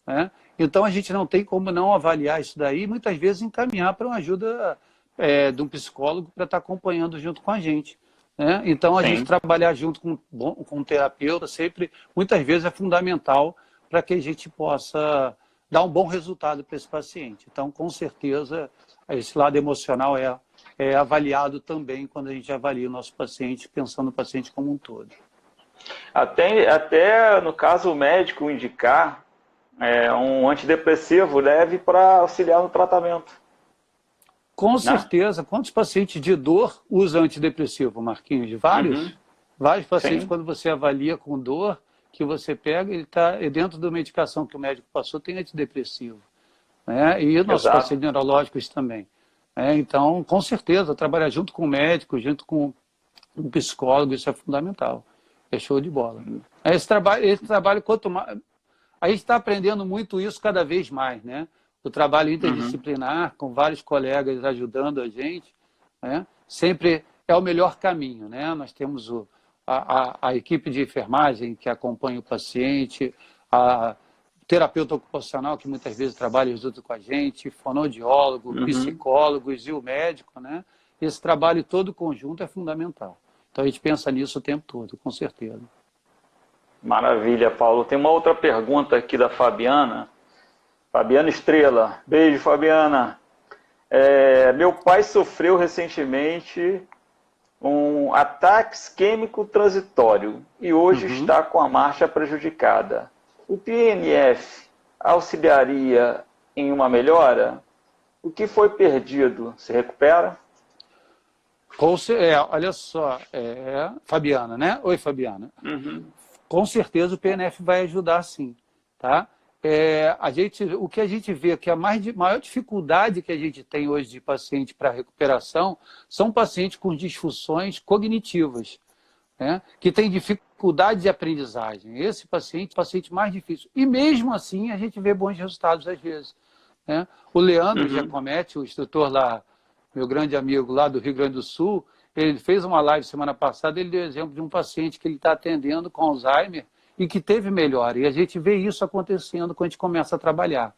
Né? Então a gente não tem como não avaliar isso daí e muitas vezes encaminhar para uma ajuda de um psicólogo para estar acompanhando junto com a gente. Né? Então a gente trabalhar junto com um terapeuta sempre, muitas vezes é fundamental para que a gente possa dar um bom resultado para esse paciente. Então, com certeza, esse lado emocional é avaliado também quando a gente avalia o nosso paciente, pensando no paciente como um todo. Até no caso, o médico indicar um antidepressivo leve para auxiliar no tratamento. Com certeza. Quantos pacientes de dor usam antidepressivo, Marquinhos? Vários. Vários pacientes, quando você avalia com dor, que você pega, ele está dentro da medicação que o médico passou, tem antidepressivo. Né? E nossos pacientes neurológicos também. Então, com certeza, trabalhar junto com o médico, junto com um psicólogo, isso é fundamental. É show de bola. Esse trabalho quanto mais... A gente está aprendendo muito isso cada vez mais, né? O trabalho interdisciplinar, com vários colegas ajudando a gente, né? Sempre é o melhor caminho, né? Nós temos a equipe de enfermagem que acompanha o paciente, a terapeuta ocupacional que muitas vezes trabalha junto com a gente, fonoaudiólogo, psicólogos e o médico, né? Esse trabalho todo conjunto é fundamental. Então a gente pensa nisso o tempo todo, com certeza. Maravilha, Paulo. Tem uma outra pergunta aqui da Fabiana. Fabiana Estrela. Beijo, Fabiana. Meu pai sofreu recentemente um ataque isquêmico transitório e hoje está com a marcha prejudicada. O PNF auxiliaria em uma melhora? O que foi perdido se recupera? Olha só, Fabiana, né? Oi, Fabiana. Com certeza o PNF vai ajudar sim, tá? O que a gente vê que a maior dificuldade que a gente tem hoje de paciente para recuperação são pacientes com disfunções cognitivas, né? Que tem dificuldade de aprendizagem. Esse paciente é o paciente mais difícil. E mesmo assim a gente vê bons resultados às vezes. Né? O Leandro Giacometti, o instrutor lá, meu grande amigo lá do Rio Grande do Sul, ele fez uma live semana passada, ele deu exemplo de um paciente que ele está atendendo com Alzheimer e que teve melhora. E a gente vê isso acontecendo quando a gente começa a trabalhar.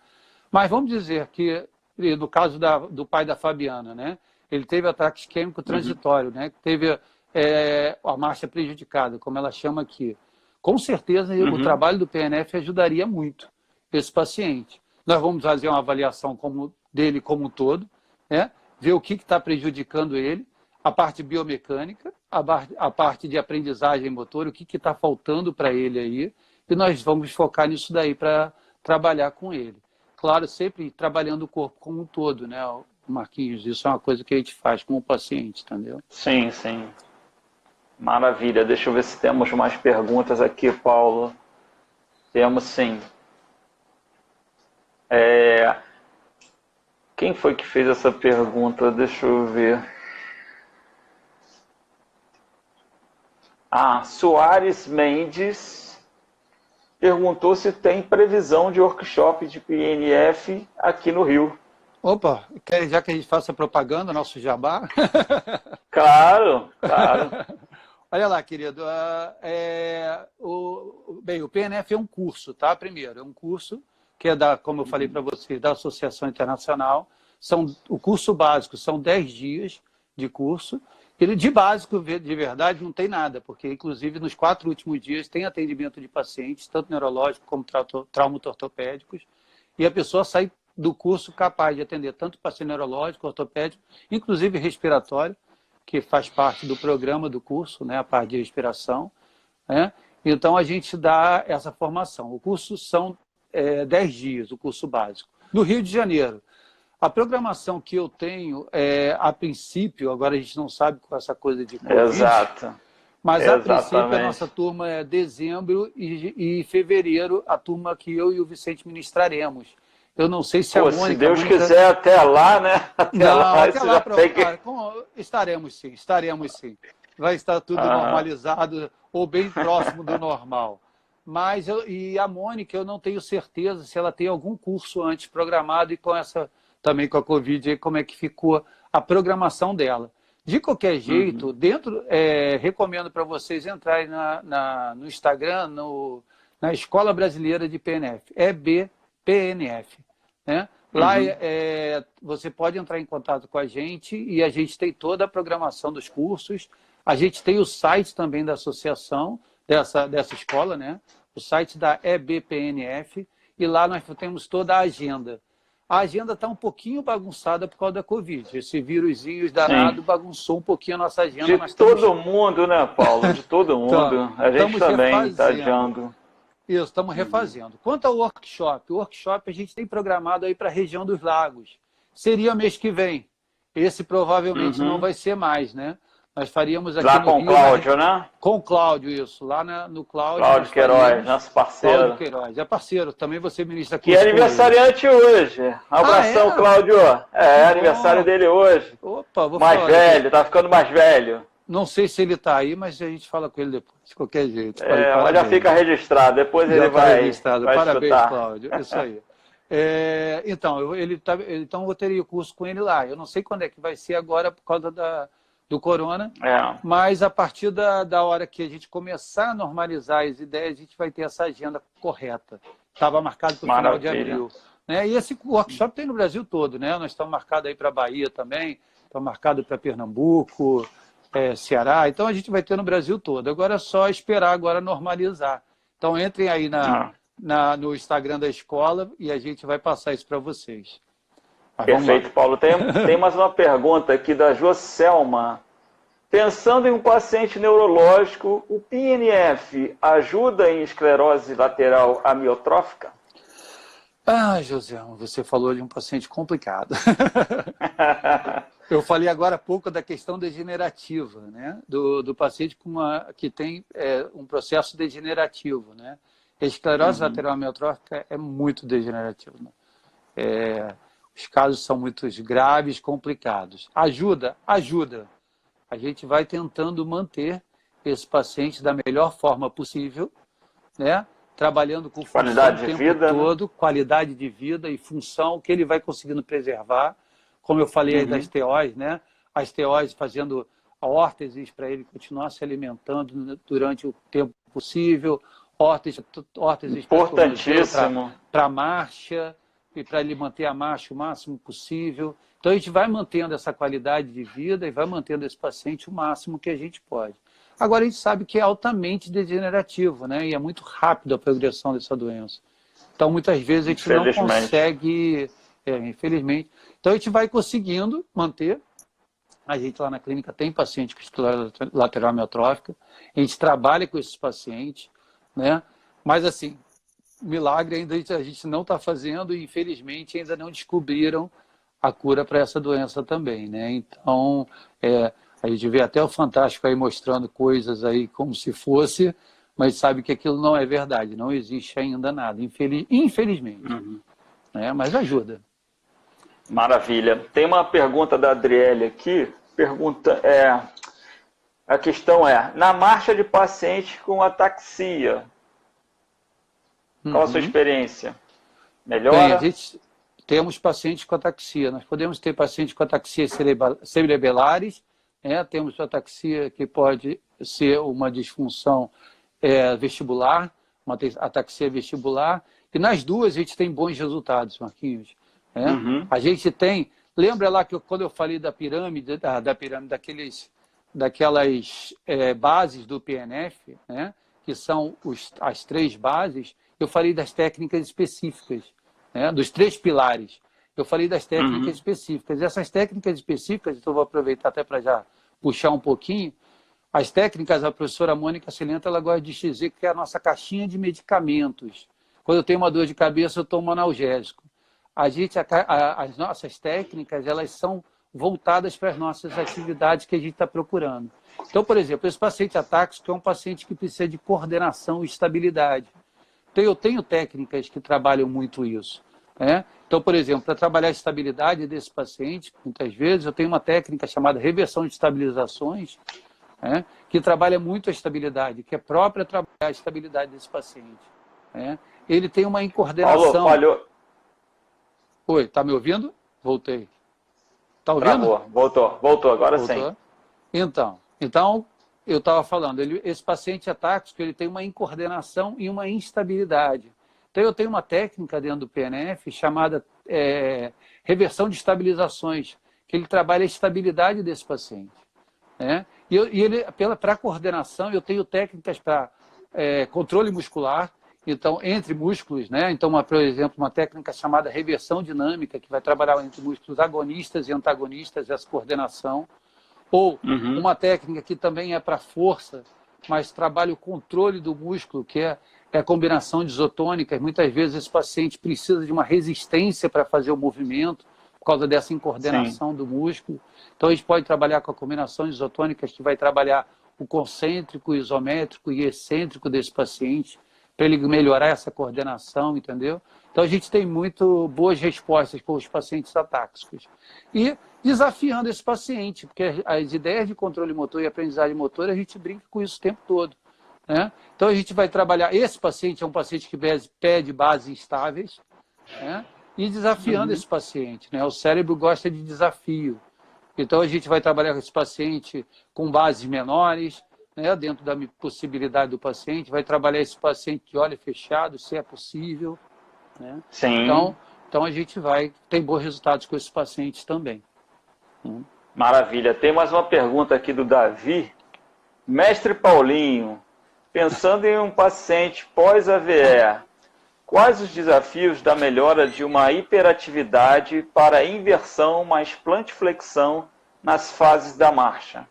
Mas vamos dizer que, no caso do pai da Fabiana, né, ele teve ataque isquêmico transitório, né, que teve a marcha prejudicada, como ela chama aqui. Com certeza o trabalho do PNF ajudaria muito esse paciente. Nós vamos fazer uma avaliação dele como um todo, né, ver o que está prejudicando ele, a parte biomecânica, a parte de aprendizagem motor, o que está faltando para ele aí, e nós vamos focar nisso daí para trabalhar com ele. Claro, sempre trabalhando o corpo como um todo, né, Marquinhos? Isso é uma coisa que a gente faz com o paciente, entendeu? Sim, sim. Maravilha. Deixa eu ver se temos mais perguntas aqui, Paulo. Temos sim. Quem foi que fez essa pergunta? Deixa eu ver. Soares Mendes perguntou se tem previsão de workshop de PNF aqui no Rio. Opa, já que a gente faça propaganda, nosso jabá. Claro, claro. Olha lá, querido. Bem, o PNF é um curso, tá? Primeiro, é um curso que é como eu falei para vocês, da Associação Internacional. O curso básico são 10 dias de curso. Ele, de básico, de verdade, não tem nada, porque, inclusive, nos 4 últimos dias tem atendimento de pacientes, tanto neurológicos como traumato-ortopédicos, e a pessoa sai do curso capaz de atender tanto paciente neurológico, ortopédico, inclusive respiratório, que faz parte do programa do curso, né, a parte de respiração, né? Então, a gente dá essa formação. O curso são 10 dias, o curso básico. No Rio de Janeiro, a programação que eu tenho, a princípio, agora a gente não sabe com essa coisa de Covid, Exato. mas a princípio a nossa turma é dezembro e fevereiro, a turma que eu e o Vicente ministraremos. Eu não sei se a Mônica... Se Deus quiser, até lá, né? Estaremos sim. Vai estar tudo normalizado ou bem próximo do normal. Mas e a Mônica, eu não tenho certeza se ela tem algum curso antes programado e também com a Covid, como é que ficou a programação dela. De qualquer jeito, recomendo para vocês entrarem no Instagram, na Escola Brasileira de PNF, EBPNF. Né? Lá você pode entrar em contato com a gente e a gente tem toda a programação dos cursos. A gente tem o site também da associação, dessa escola, né? O site da EBPNF, e lá nós temos toda a agenda. A agenda está um pouquinho bagunçada por causa da Covid. Esse vírusinho danado bagunçou um pouquinho a nossa agenda. De todo mundo, né, Paulo? De todo mundo. A gente também está adiando. Isso, estamos refazendo. Quanto ao workshop, o workshop a gente tem programado aí para a região dos lagos. Seria mês que vem. Esse provavelmente não vai ser mais, né? Nós faríamos aqui lá no com Rio, o Cláudio, né? Com o Cláudio, isso. Lá no Cláudio. Cláudio Queiroz, nosso parceiro. Cláudio Queiroz, é parceiro. Também você ministra curso. Que é aniversariante hoje. Abração, Cláudio. Aniversário dele hoje. Opa, vou mais falar. Velho, tá ficando mais velho. Não sei se ele está aí, mas a gente fala com ele depois, de qualquer jeito. Mas já fica registrado, depois ele vai registrado. Parabéns, escutar. Cláudio. Isso aí. Então, então eu teria o curso com ele lá. Eu não sei quando é que vai ser agora por causa do corona, mas a partir da hora que a gente começar a normalizar as ideias, a gente vai ter essa agenda correta. Estava marcado para o final de abril. Né? E esse workshop tem no Brasil todo, né? Nós estamos marcados aí para a Bahia também, estamos marcados para Pernambuco, Ceará, então a gente vai ter no Brasil todo. Agora é só esperar agora normalizar. Então entrem aí no Instagram da escola e a gente vai passar isso para vocês. Perfeito, Paulo. Tem mais uma pergunta aqui da Joselma. Pensando em um paciente neurológico, o PNF ajuda em esclerose lateral amiotrófica? Joselma, você falou de um paciente complicado. Eu falei agora há pouco da questão degenerativa, né? Do paciente que tem um processo degenerativo, né? A esclerose lateral amiotrófica é muito degenerativa, né? Os casos são muito graves, complicados. Ajuda? Ajuda. A gente vai tentando manter esse paciente da melhor forma possível, né? Trabalhando com função o tempo todo, qualidade de vida e função que ele vai conseguindo preservar. Como eu falei aí das TOs, né? As TOs fazendo a órteses para ele continuar se alimentando durante o tempo possível, órteses importantíssimo para a marcha, e para ele manter a marcha o máximo possível. Então a gente vai mantendo essa qualidade de vida e vai mantendo esse paciente o máximo que a gente pode. Agora a gente sabe que é altamente degenerativo, né? E é muito rápido a progressão dessa doença. Então muitas vezes a gente não consegue, infelizmente. Então a gente vai conseguindo manter A gente lá na clínica tem paciente com esclerose lateral amiotrófica, a gente trabalha com esses pacientes, né? Mas assim, milagre ainda a gente não está fazendo e infelizmente ainda não descobriram a cura para essa doença também, né? Então, a gente vê até o Fantástico aí mostrando coisas aí como se fosse, mas sabe que aquilo não é verdade, não existe ainda nada, infelizmente. Né? Mas ajuda. Maravilha. Tem uma pergunta da Adriele aqui. A questão é, na marcha de pacientes com ataxia, qual a sua experiência? Melhora? Bem, temos pacientes com ataxia. Nós podemos ter pacientes com ataxia cerebelares, né? Temos ataxia que pode ser uma disfunção vestibular, uma ataxia vestibular. E nas duas a gente tem bons resultados, Marquinhos. Né? A gente tem... Lembra lá que quando eu falei da pirâmide, daquelas bases do PNF, né? Que são as 3 bases, eu falei das técnicas específicas, né? Dos 3 pilares. Eu falei das técnicas específicas. E essas técnicas específicas, então vou aproveitar até para já puxar um pouquinho, as técnicas, a professora Mônica Cilento, ela gosta de dizer que é a nossa caixinha de medicamentos. Quando eu tenho uma dor de cabeça, eu tomo um analgésico. As nossas técnicas, elas são voltadas para as nossas atividades que a gente está procurando. Então, por exemplo, esse paciente atáxico é um paciente que precisa de coordenação e estabilidade. Então, eu tenho técnicas que trabalham muito isso. Né? Então, por exemplo, para trabalhar a estabilidade desse paciente, muitas vezes eu tenho uma técnica chamada reversão de estabilizações, né? Que trabalha muito a estabilidade, que é própria trabalhar a estabilidade desse paciente. Né? Ele tem uma incoordenação... Paulo, falhou. Oi, tá me ouvindo? Voltei. Tá ouvindo? Travou. Voltou, agora sim. Então eu estava falando, esse paciente atáxico, ele tem uma incoordenação e uma instabilidade. Então eu tenho uma técnica dentro do PNF chamada reversão de estabilizações, que ele trabalha a estabilidade desse paciente. Né? Para coordenação, eu tenho técnicas para controle muscular, então, entre músculos, né? Então, por exemplo, uma técnica chamada reversão dinâmica, que vai trabalhar entre músculos agonistas e antagonistas, essa coordenação. Ou uma técnica que também é para força, mas trabalha o controle do músculo, que é a combinação de isotônicas. Muitas vezes esse paciente precisa de uma resistência para fazer o movimento, por causa dessa incoordenação do músculo. Então, a gente pode trabalhar com a combinação de isotônicas, que vai trabalhar o concêntrico, isométrico e excêntrico desse paciente, para ele melhorar essa coordenação, entendeu? Então, a gente tem muito boas respostas para os pacientes atáxicos. E desafiando esse paciente, porque as ideias de controle motor e aprendizagem motora, a gente brinca com isso o tempo todo. Né? Então, a gente vai trabalhar... Esse paciente é um paciente que pede bases instáveis, né? E desafiando esse paciente. Né? O cérebro gosta de desafio. Então, a gente vai trabalhar com esse paciente com bases menores, né, dentro da possibilidade do paciente, vai trabalhar esse paciente de olho fechado, se é possível. Né? Sim. Então, a gente tem bons resultados com esses pacientes também. Maravilha. Tem mais uma pergunta aqui do Davi. Mestre Paulinho, pensando em um paciente pós-AVE, quais os desafios da melhora de uma hiperatividade para inversão mais plantiflexão nas fases da marcha?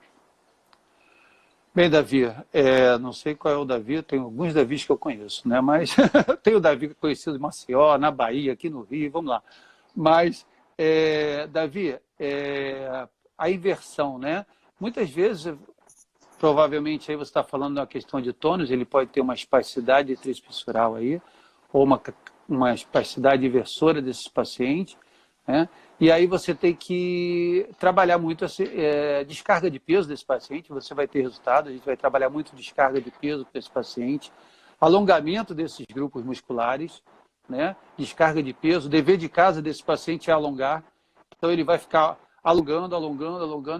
Bem, Davi, não sei qual é o Davi, tem alguns Davis que eu conheço, né? Mas tem o Davi conhecido em Maceió, na Bahia, aqui no Rio, vamos lá. Mas, Davi, a inversão, né? Muitas vezes, provavelmente, aí você está falando da questão de tônus, ele pode ter uma espasticidade trispissural aí, ou uma espasticidade inversora desses pacientes, né? E aí você tem que trabalhar muito a descarga de peso desse paciente, você vai ter resultado, a gente vai trabalhar muito descarga de peso para esse paciente, alongamento desses grupos musculares, né? Descarga de peso, o dever de casa desse paciente é alongar, então ele vai ficar alongando,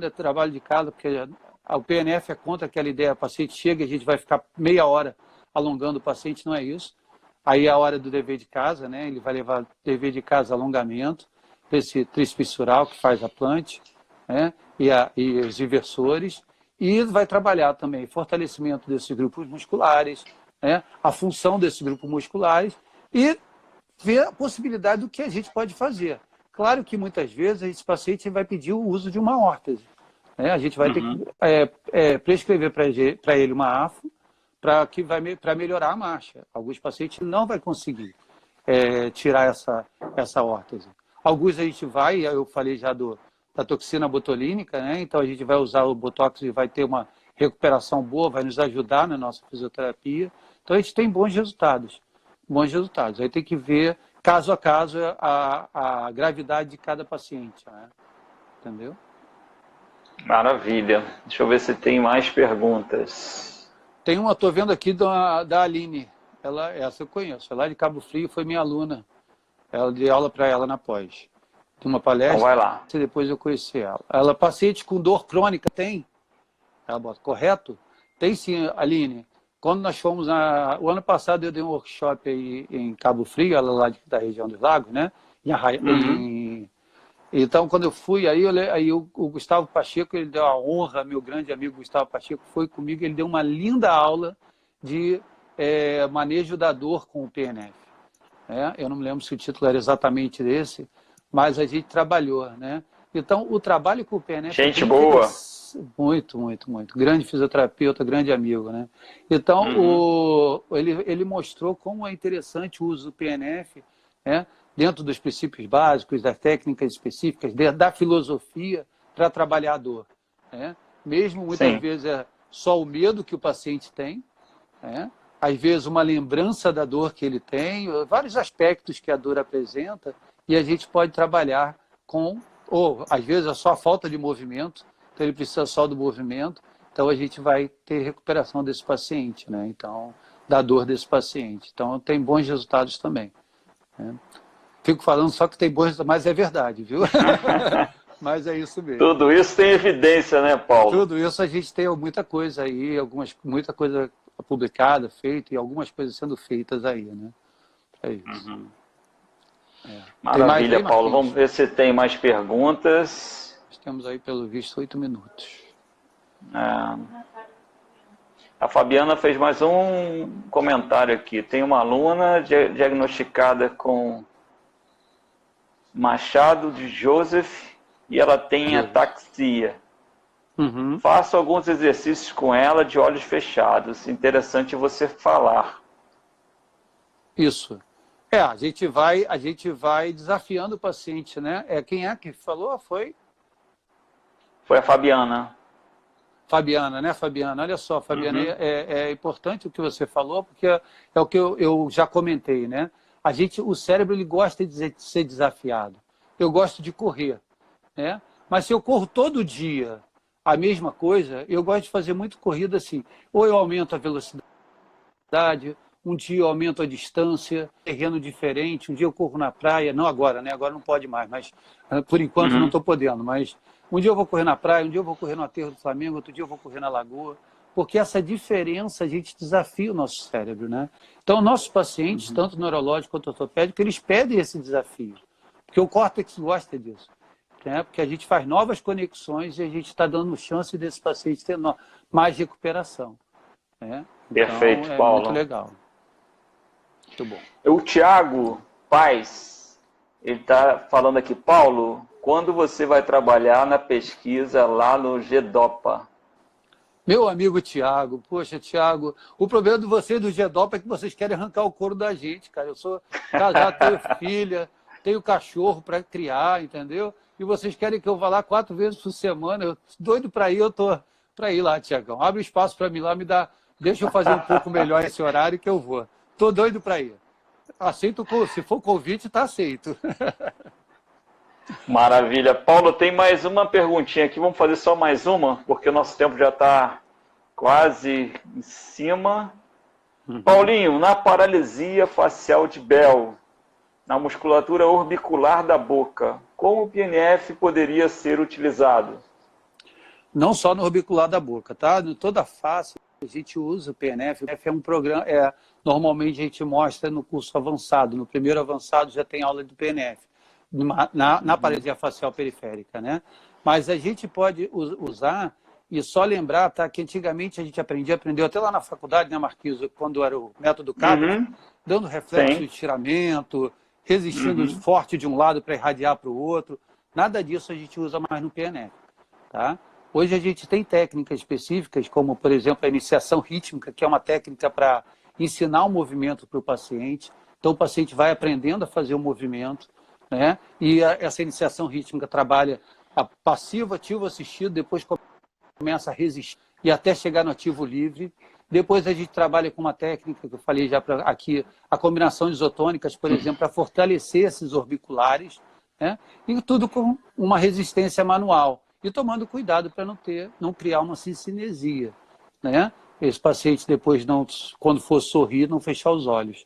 é trabalho de casa, porque o PNF é contra aquela ideia, o paciente chega e a gente vai ficar meia hora alongando o paciente, não é isso. Aí é a hora do dever de casa, né? Ele vai levar dever de casa alongamento, esse trispissural que faz a plante, né? e os inversores, e vai trabalhar também fortalecimento desses grupos musculares, né? A função desses grupos musculares, e ver a possibilidade do que a gente pode fazer. Claro que muitas vezes esse paciente vai pedir o uso de uma órtese, né? A gente vai ter que prescrever para ele uma AFO para melhorar a marcha. Alguns pacientes não vai conseguir tirar essa órtese. Alguns a gente vai, eu falei já da toxina botulínica, né? Então a gente vai usar o Botox e vai ter uma recuperação boa, vai nos ajudar na nossa fisioterapia. Então a gente tem bons resultados. Aí tem que ver, caso a caso, a gravidade de cada paciente, né? Entendeu? Maravilha. Deixa eu ver se tem mais perguntas. Tem uma, estou vendo aqui da Aline. Essa eu conheço. Ela é de Cabo Frio, foi minha aluna. Ela dei aula para ela na pós. De uma palestra. Então vai lá. E depois eu conheci ela. Ela, paciente com dor crônica, tem? Ela bota, correto? Tem sim, Aline. Quando nós fomos, o ano passado eu dei um workshop aí em Cabo Frio, ela lá da região dos Lagos, né? Então, quando eu fui, aí o Gustavo Pacheco, ele deu a honra, meu grande amigo Gustavo Pacheco, foi comigo, ele deu uma linda aula de manejo da dor com o PNF. Eu não me lembro se o título era exatamente esse, mas a gente trabalhou, né? Então, o trabalho com o PNF... Gente boa! Muito, muito, muito. Grande fisioterapeuta, grande amigo, né? Então, ele mostrou como é interessante o uso do PNF, né? Dentro dos princípios básicos, das técnicas específicas, da filosofia para trabalhar a dor. Né? Mesmo muitas vezes é só o medo que o paciente tem, né? Às vezes uma lembrança da dor que ele tem, vários aspectos que a dor apresenta, e a gente pode trabalhar ou às vezes é só a falta de movimento, então ele precisa só do movimento, então a gente vai ter recuperação desse paciente, né? Então, da dor desse paciente. Então, tem bons resultados também. Né? Fico falando só que tem bons resultados, mas é verdade, viu? Mas é isso mesmo. Tudo isso tem evidência, né, Paulo? Tudo isso a gente tem muita coisa aí, muita coisa publicada, feita, e algumas coisas sendo feitas aí, né? É isso. Maravilha, Paulo. Vamos ver se tem mais perguntas. Temos aí, pelo visto, 8 minutos. A Fabiana fez mais um comentário aqui. Tem uma aluna diagnosticada com Machado de Joseph e ela tem ataxia. Faço alguns exercícios com ela de olhos fechados. Interessante você falar. Isso. A gente vai desafiando o paciente, né? Quem é que falou? Foi a Fabiana. Fabiana, né, Fabiana? Olha só, Fabiana, é importante o que você falou, porque é o que eu já comentei, né? O cérebro, ele gosta de ser desafiado. Eu gosto de correr, né? Mas se eu corro todo dia a mesma coisa, eu gosto de fazer muito corrida assim. Ou eu aumento a velocidade, um dia eu aumento a distância, terreno diferente, um dia eu corro na praia, não agora, né? Agora não pode mais, mas por enquanto não estou podendo, mas um dia eu vou correr na praia, um dia eu vou correr no aterro do Flamengo, outro dia eu vou correr na lagoa, porque essa diferença a gente desafia o nosso cérebro, né? Então, nossos pacientes, tanto neurológico quanto ortopédico, eles pedem esse desafio, porque o córtex gosta disso, né? Porque a gente faz novas conexões e a gente está dando chance desse paciente ter mais recuperação, né? Perfeito, então, Paulo. Muito legal. Muito bom. O Thiago Paz, ele está falando aqui, Paulo, quando você vai trabalhar na pesquisa lá no GEDOPA? Meu amigo Tiago, poxa, Tiago, o problema de vocês do GEDOPA é que vocês querem arrancar o couro da gente, cara. Eu sou casado, tenho filha, tenho cachorro para criar, entendeu? E vocês querem que eu vá lá 4 vezes por semana. Eu doido para ir, eu tô para ir lá, Tiagão. Abre espaço para mim lá, deixa eu fazer um pouco melhor esse horário que eu vou. Tô doido para ir. Aceito, se for convite, tá aceito. Maravilha. Paulo, tem mais uma perguntinha aqui. Vamos fazer só mais uma, porque o nosso tempo já está quase em cima. Paulinho, na paralisia facial de Bell, na musculatura orbicular da boca, como o PNF poderia ser utilizado? Não só no orbicular da boca, tá? Em toda a face a gente usa o PNF. O PNF é um programa, normalmente a gente mostra no curso avançado. No primeiro avançado já tem aula do PNF. Na paralisia facial periférica, né? Mas a gente pode usar, e só lembrar, tá, que antigamente a gente aprendeu até lá na faculdade, né, Marquinhos, quando era o método Cabot, dando reflexo de estiramento, resistindo forte de um lado para irradiar para o outro. Nada disso a gente usa mais no PNF, tá? Hoje a gente tem técnicas específicas, como, por exemplo, a iniciação rítmica, que é uma técnica para ensinar o movimento para o paciente. Então, o paciente vai aprendendo a fazer o movimento, né? E essa iniciação rítmica trabalha a passivo, ativo, assistido, depois começa a resistir e até chegar no ativo livre. Depois a gente trabalha com uma técnica que eu falei já aqui, a combinação de isotônicas, por exemplo, para fortalecer esses orbiculares, né? E tudo com uma resistência manual. E tomando cuidado para não criar uma cincinesia, né? Esse paciente depois, quando for sorrir, não fechar os olhos.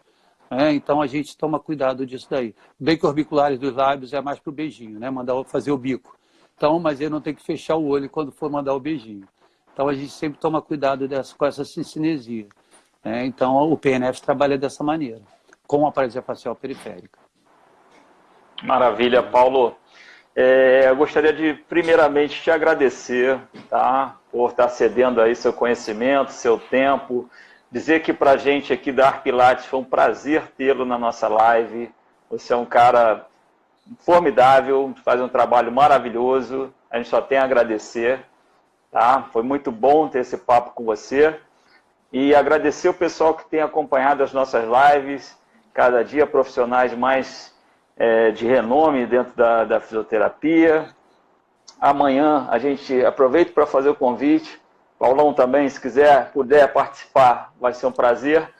Né? Então a gente toma cuidado disso daí. Bem que orbiculares dos lábios é mais para o beijinho, né? Fazer o bico. Então, mas ele não tem que fechar o olho quando for mandar o beijinho. Então a gente sempre toma cuidado com essa cincinesia. Né? Então o PNF trabalha dessa maneira, com a paralisia facial periférica. Maravilha, Paulo. Eu gostaria de, primeiramente, te agradecer, tá, por estar cedendo aí seu conhecimento, seu tempo. Dizer que para a gente aqui da Arte Pilates foi um prazer tê-lo na nossa live. Você é um cara formidável, faz um trabalho maravilhoso. A gente só tem a agradecer. Tá? Foi muito bom ter esse papo com você. E agradecer o pessoal que tem acompanhado as nossas lives. Cada dia profissionais mais de renome dentro da fisioterapia. Amanhã a gente aproveita para fazer o convite. Paulão também, se puder participar, vai ser um prazer.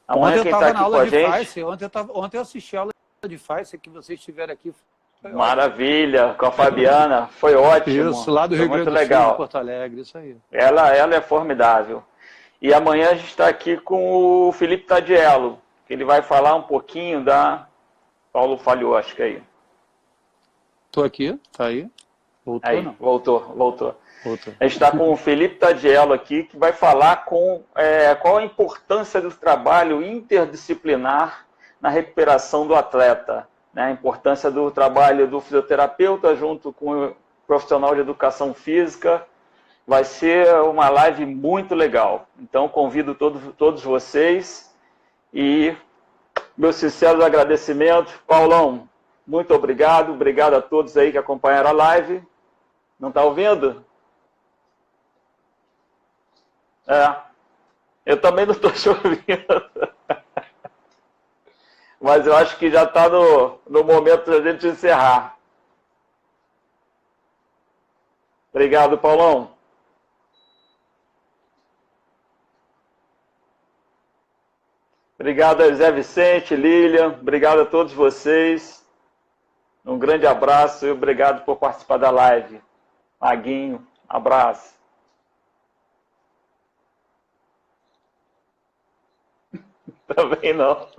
Amanhã quem está aqui com a gente... Ontem eu assisti a aula de Pfizer que vocês tiveram aqui. Maravilha, com a Fabiana, foi ótimo. Isso, lá do Rio Grande do Sul, de Porto Alegre, isso aí. Ela é formidável. E amanhã a gente está aqui com o Felipe Tadiello, que ele vai falar um pouquinho da... Paulo falhou, acho que aí. Estou aqui, tá aí. Voltou, aí, não? Voltou. A gente está com o Felipe Tadiello aqui, que vai falar qual a importância do trabalho interdisciplinar na recuperação do atleta. Né? A importância do trabalho do fisioterapeuta junto com o profissional de educação física. Vai ser uma live muito legal. Então, convido todos vocês e meus sinceros agradecimentos. Paulão, muito obrigado. Obrigado a todos aí que acompanharam a live. Não está ouvindo? Eu também não estou te ouvindo. Mas eu acho que já está no momento da gente encerrar. Obrigado, Paulão. Obrigado a Zé Vicente, Lilian, obrigado a todos vocês. Um grande abraço e obrigado por participar da live. Maguinho, abraço. Também não.